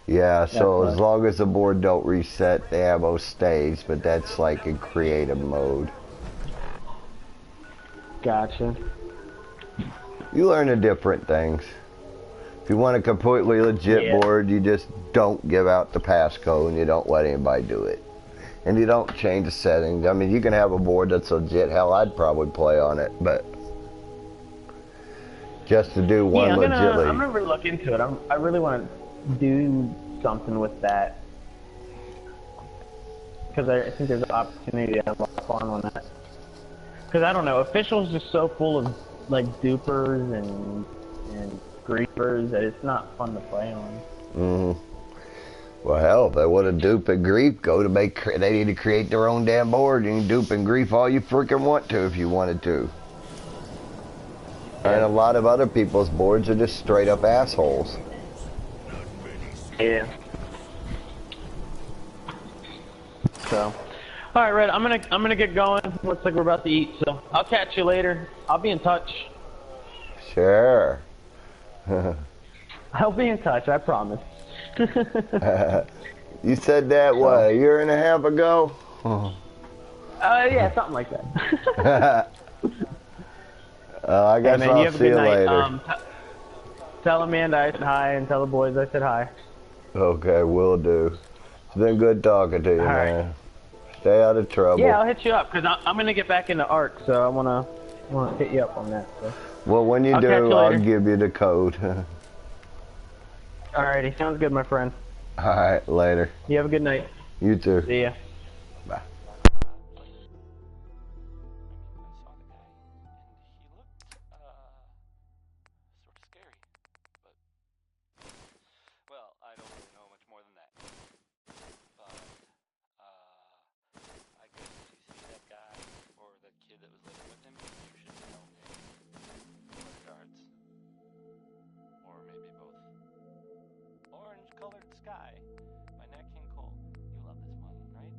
Yeah, so as long as the board don't reset, the ammo stays, but that's like in creative mode. Gotcha. You learn the different things. If you want a completely legit board, you just don't give out the passcode and you don't let anybody do it. And you don't change the settings. I mean, you can have a board that's legit. Hell, I'd probably play on it, but just to do one legitly. I'm gonna look into it. I really want to do something with that. Because I think there's an opportunity to have a lot of fun on that. Because I don't know, Official's just so full of like dupers and griefers that it's not fun to play on. Well, hell, if they want to dupe and grief, they need to create their own damn board. You can dupe and grief all you freaking want to if you wanted to. And a lot of other people's boards are just straight up assholes. Yeah. So. Alright, Red, I'm gonna get going. Looks like we're about to eat, so I'll catch you later. I'll be in touch. Sure. I'll be in touch, I promise. You said that, what, a year and a half ago? Yeah, something like that. I guess I'll see you later. Tell Amanda I said hi and tell the boys I said hi. Okay, will do. It's been good talking to you, man. Stay out of trouble. Yeah, I'll hit you up, because I'm going to get back into ARC, so I want to hit you up on that. So. Well, when you do, I'll give you the code. Alrighty, sounds good, my friend. Alright, later. You have a good night. You too. See ya. Bye. Colored sky by Nat King Cole. You love this one, right?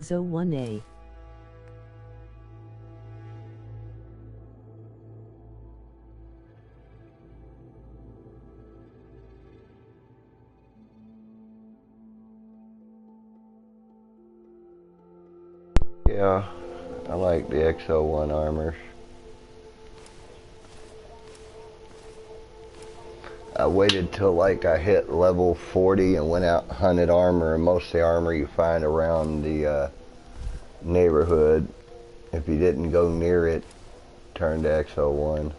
So 1A. Yeah, I like the XO1 armors. I waited till like I hit level 40 and went out and hunted armor, and most of the armor you find around the neighborhood, if you didn't go near it, turn to X01.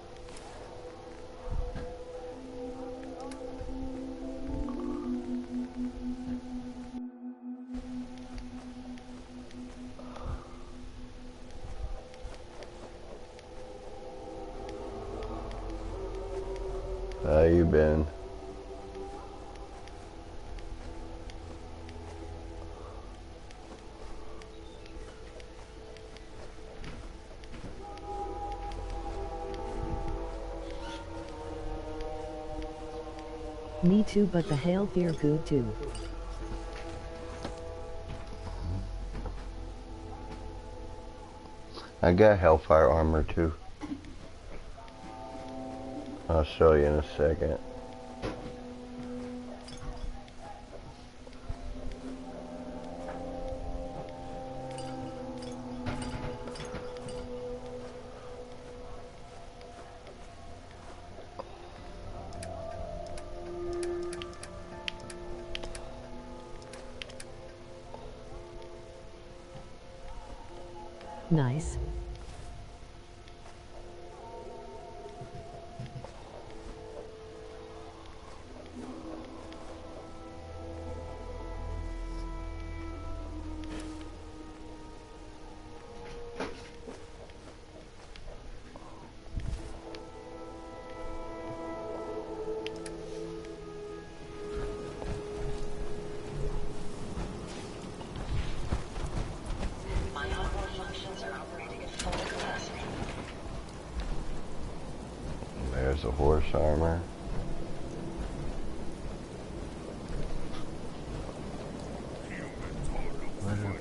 How you been? Me too, but the hail fear good too. I got Hellfire armor too. I'll show you in a second. Nice. There's a horse armor.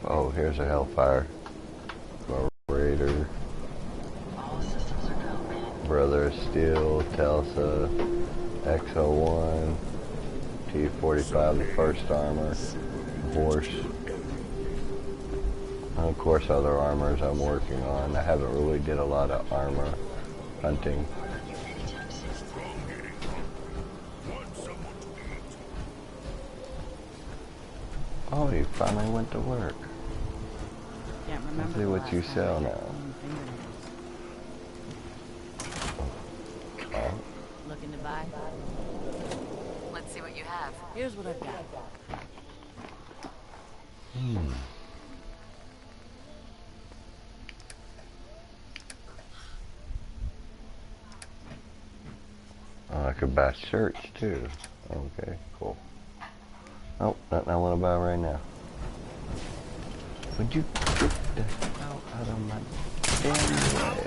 Oh, here's a Hellfire. Raider. Brother of Steel, Telsa, X01, T45, the first armor, horse. And of course other armors I'm working on. I haven't really did a lot of armor hunting. Oh, you finally went to work. Can't remember. Let's see what you sell now. Oh. Looking to buy? Let's see what you have. Here's what I've got. Oh, I could buy shirts too. Okay, cool. Oh, nothing I want to buy right now. Would you get the hell out of my damn way?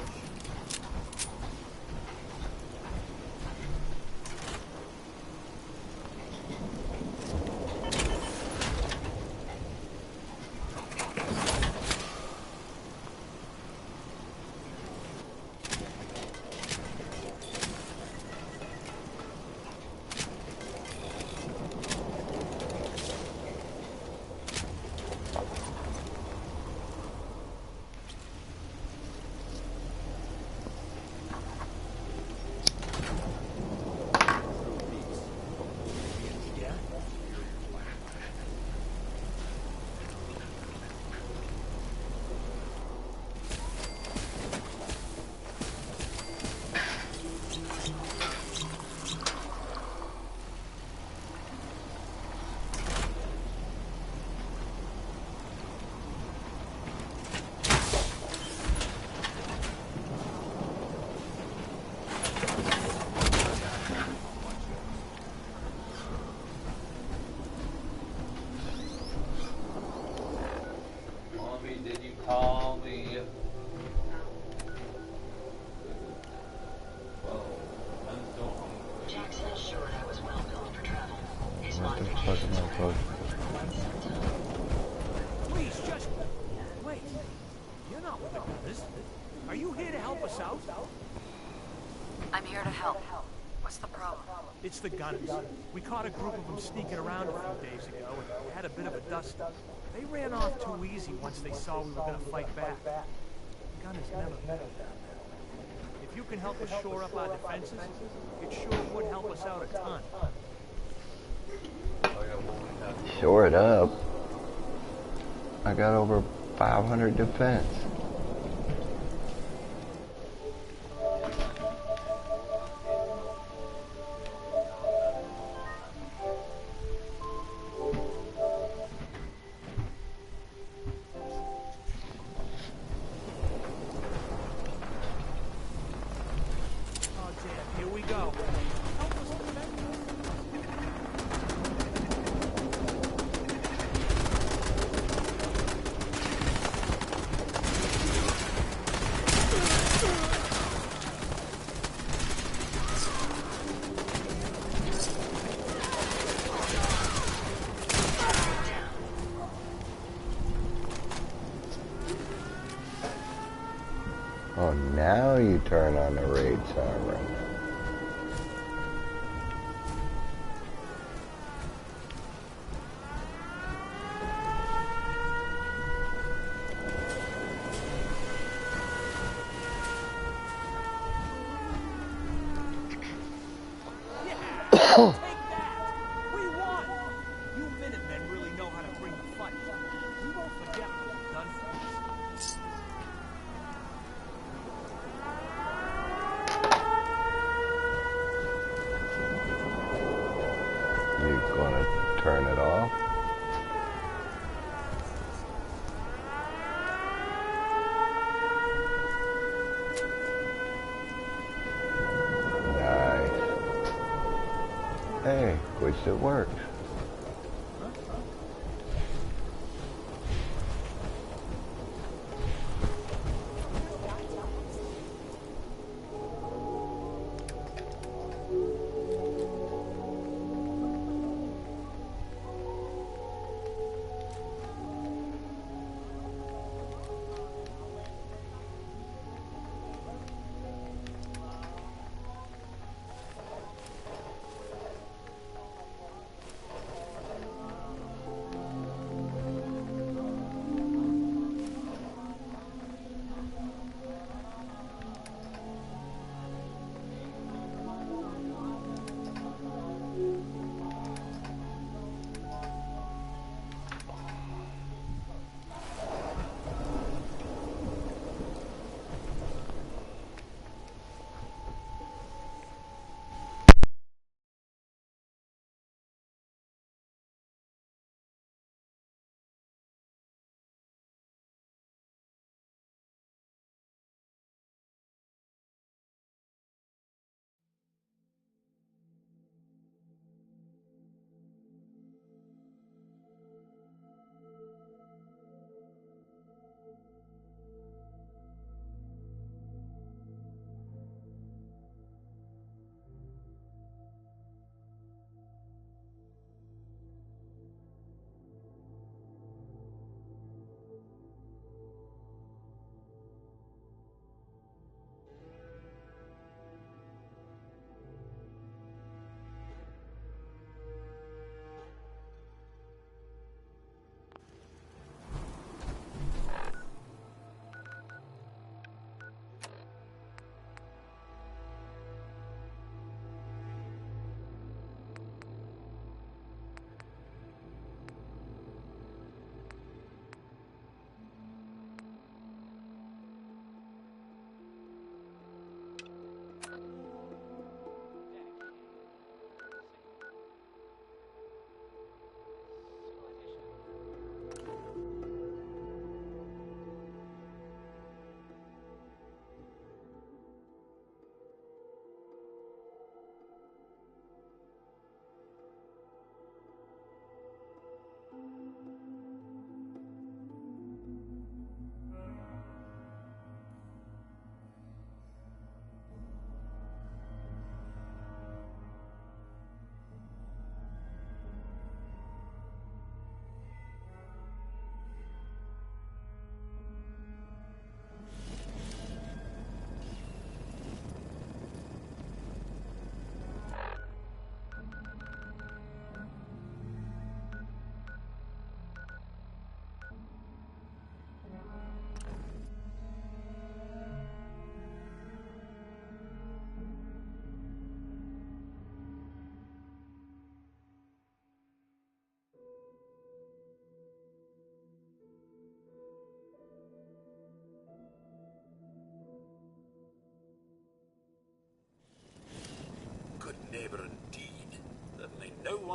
Please, just wait. You're not with the gunners. Are you here to help us out? I'm here to help. What's the problem? It's the gunners. We caught a group of them sneaking around a few days ago and had a bit of a dust-up. They ran off too easy once they saw we were going to fight back. The gunners never met us down there. If you can help us shore up our defenses, it sure would help us out a ton. Shore it up. I got over 500 defense. Oh, now you turn on the raid siren. Turn it off. Nice. Hey, which it works.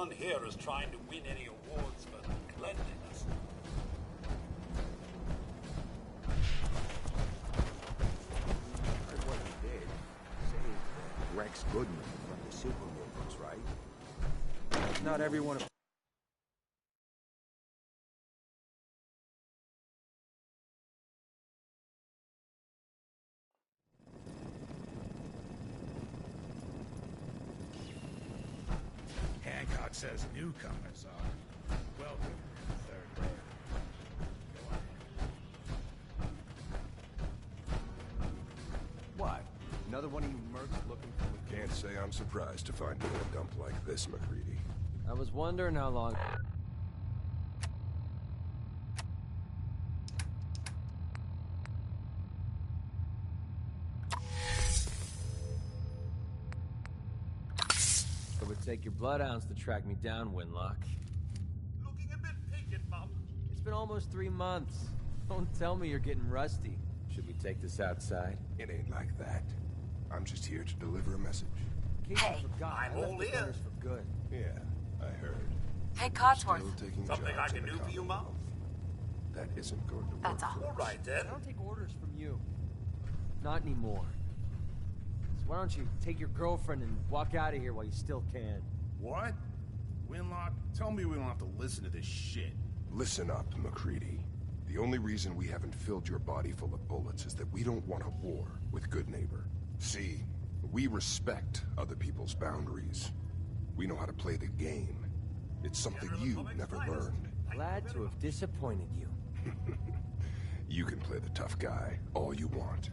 one here is trying to win any awards for cleanliness. Heard what he did. Saved Rex Goodman from the supermutants, right? Not everyone... Hancock says newcomers are welcome in the third rail. What? Another one of you mercs looking for... Can't say I'm surprised to find you in a dump like this, McCready. I was wondering how long... It would take your bloodhounds to track me down, Winlock. Looking a bit peaked, Mum. It's been almost 3 months. Don't tell me you're getting rusty. Should we take this outside? It ain't like that. I'm just here to deliver a message. Hey, I'm all ears. For good. Yeah, I heard. Hey, Codsworth. Still taking Something I jobs can in the do for you, Mum? That isn't going to work. That's all. All right, then. I don't take orders from you. Not anymore. So why don't you take your girlfriend and walk out of here while you still can? What? Winlock, tell me we don't have to listen to this shit. Listen up, McCready. The only reason we haven't filled your body full of bullets is that we don't want a war with Good Neighbor. See, we respect other people's boundaries. We know how to play the game. It's something you never learned. Glad to have disappointed you. You can play the tough guy all you want.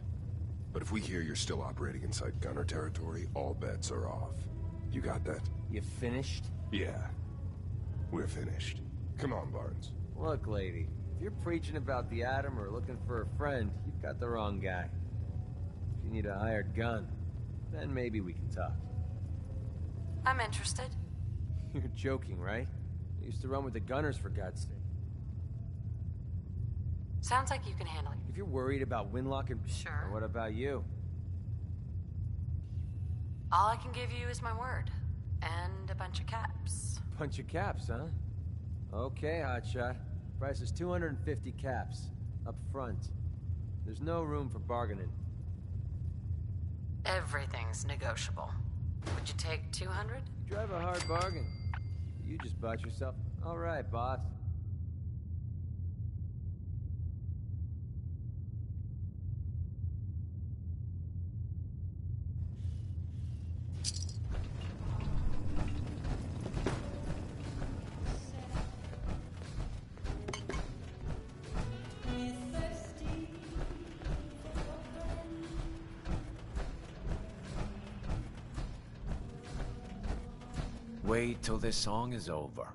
But if we hear you're still operating inside Gunner territory, all bets are off. You got that? You finished? Yeah. We're finished. Come on, Barnes. Look, lady, if you're preaching about the atom or looking for a friend, you've got the wrong guy. If you need a hired gun, then maybe we can talk. I'm interested. You're joking, right? I used to run with the Gunners, for God's sake. Sounds like you can handle it. If you're worried about Winlock and... Sure. What about you? All I can give you is my word. And a bunch of caps. Bunch of caps, huh? Okay, hotshot. Price is 250 caps. Up front. There's no room for bargaining. Everything's negotiable. Would you take 200? You drive a hard bargain. You just bought yourself... All right, boss. Wait till this song is over.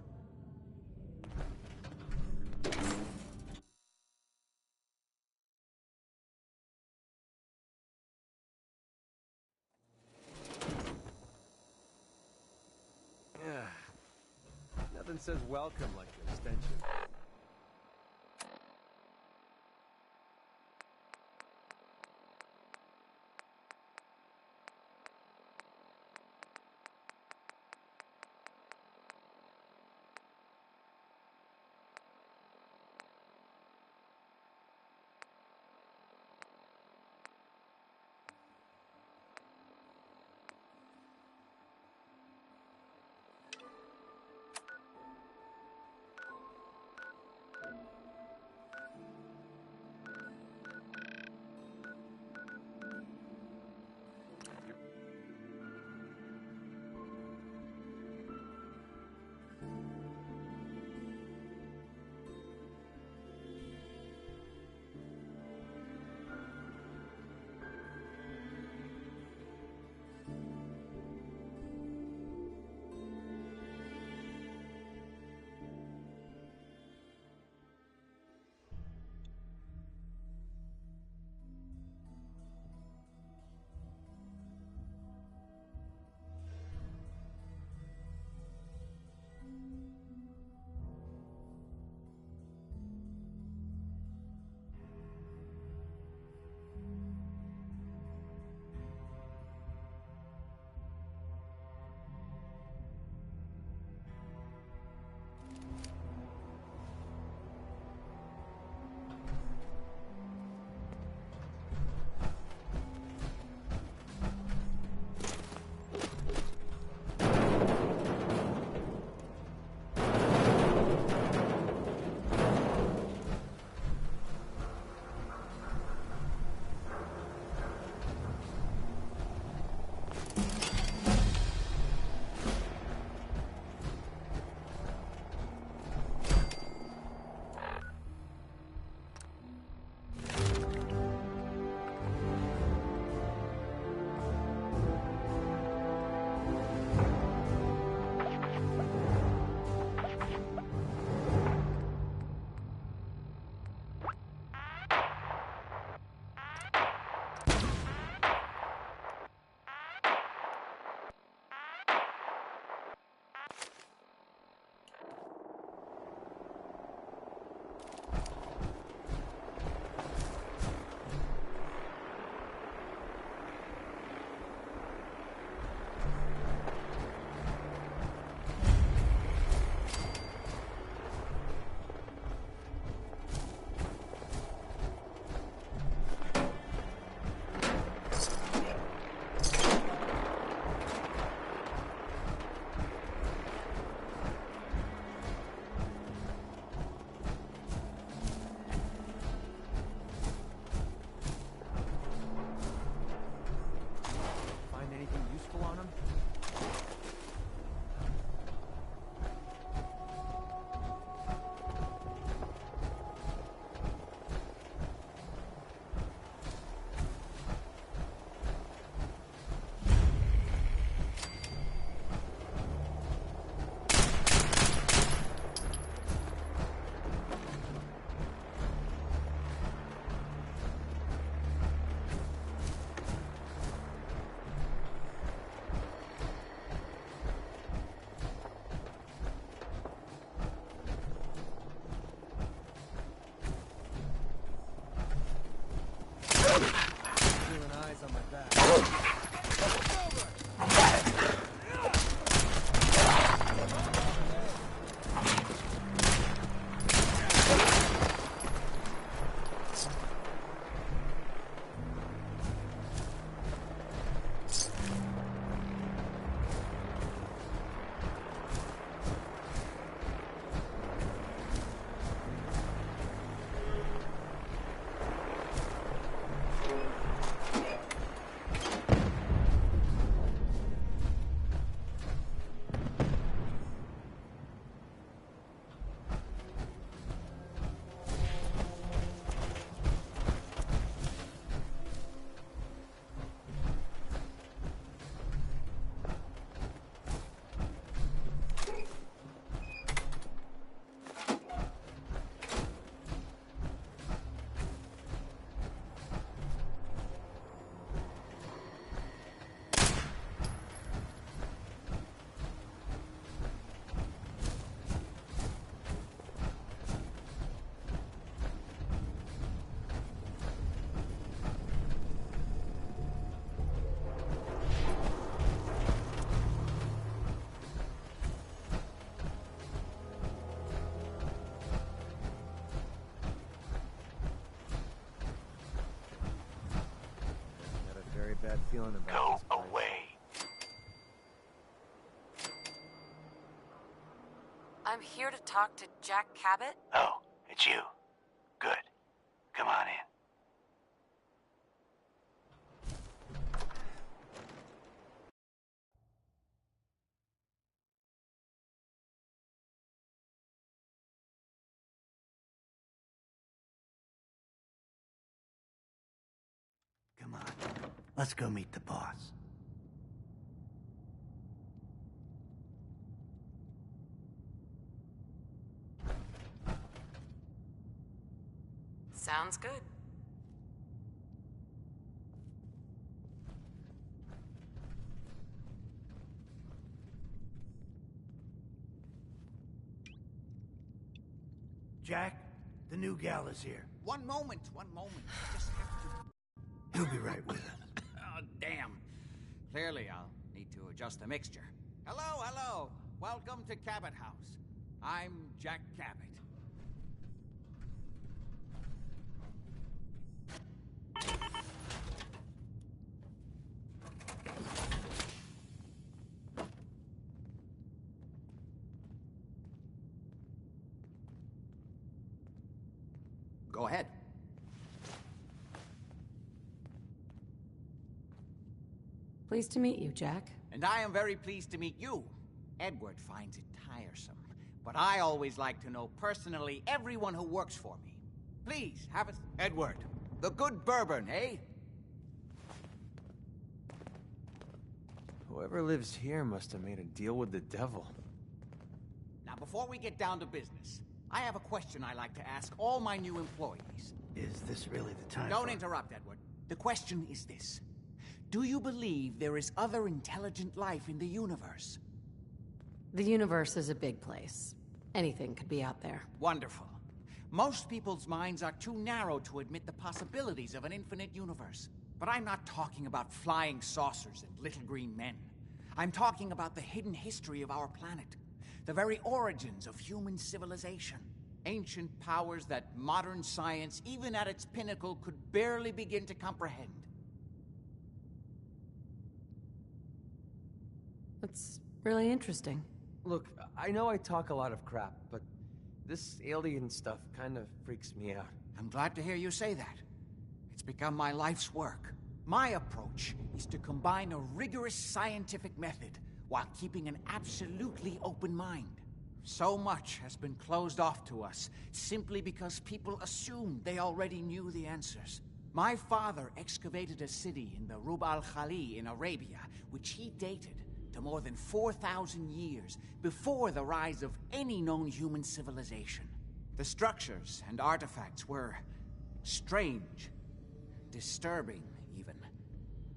Nothing says welcome like an extension. Feeling eyes on my back. Bad feeling about Go away. I'm here to talk to Jack Cabot. Oh, it's you. Good. Come on in. Come on. Let's go meet the boss. Sounds good. Jack, the new gal is here. One moment. Just have to... He'll be right with us. Oh, damn. Clearly, I'll need to adjust the mixture. Hello. Welcome to Cabot House. I'm Jack Cabot. Go ahead. Pleased to meet you, Jack. And I am very pleased to meet you. Edward finds it tiresome, but I always like to know personally everyone who works for me. Please, have it... Edward, the good bourbon, eh? Whoever lives here must have made a deal with the devil. Now, before we get down to business, I have a question I like to ask all my new employees. Is this really the time? Don't interrupt, Edward. The question is this. Do you believe there is other intelligent life in the universe? The universe is a big place. Anything could be out there. Wonderful. Most people's minds are too narrow to admit the possibilities of an infinite universe. But I'm not talking about flying saucers and little green men. I'm talking about the hidden history of our planet. The very origins of human civilization. Ancient powers that modern science, even at its pinnacle, could barely begin to comprehend. That's really interesting. Look, I know I talk a lot of crap, but this alien stuff kind of freaks me out. I'm glad to hear you say that. It's become my life's work. My approach is to combine a rigorous scientific method while keeping an absolutely open mind. So much has been closed off to us simply because people assumed they already knew the answers. My father excavated a city in the Rub al-Khali in Arabia, which he dated to more than 4,000 years before the rise of any known human civilization. The structures and artifacts were strange, disturbing even,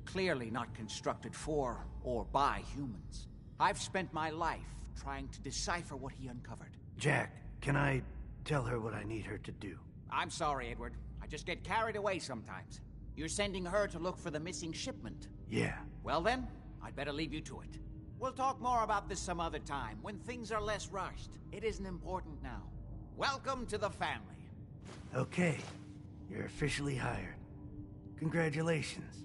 clearly not constructed for or by humans. I've spent my life trying to decipher what he uncovered. Jack, can I tell her what I need her to do? I'm sorry, Edward. I just get carried away sometimes. You're sending her to look for the missing shipment? Yeah. Well then, I'd better leave you to it. We'll talk more about this some other time, when things are less rushed. It isn't important now. Welcome to the family. Okay. You're officially hired. Congratulations.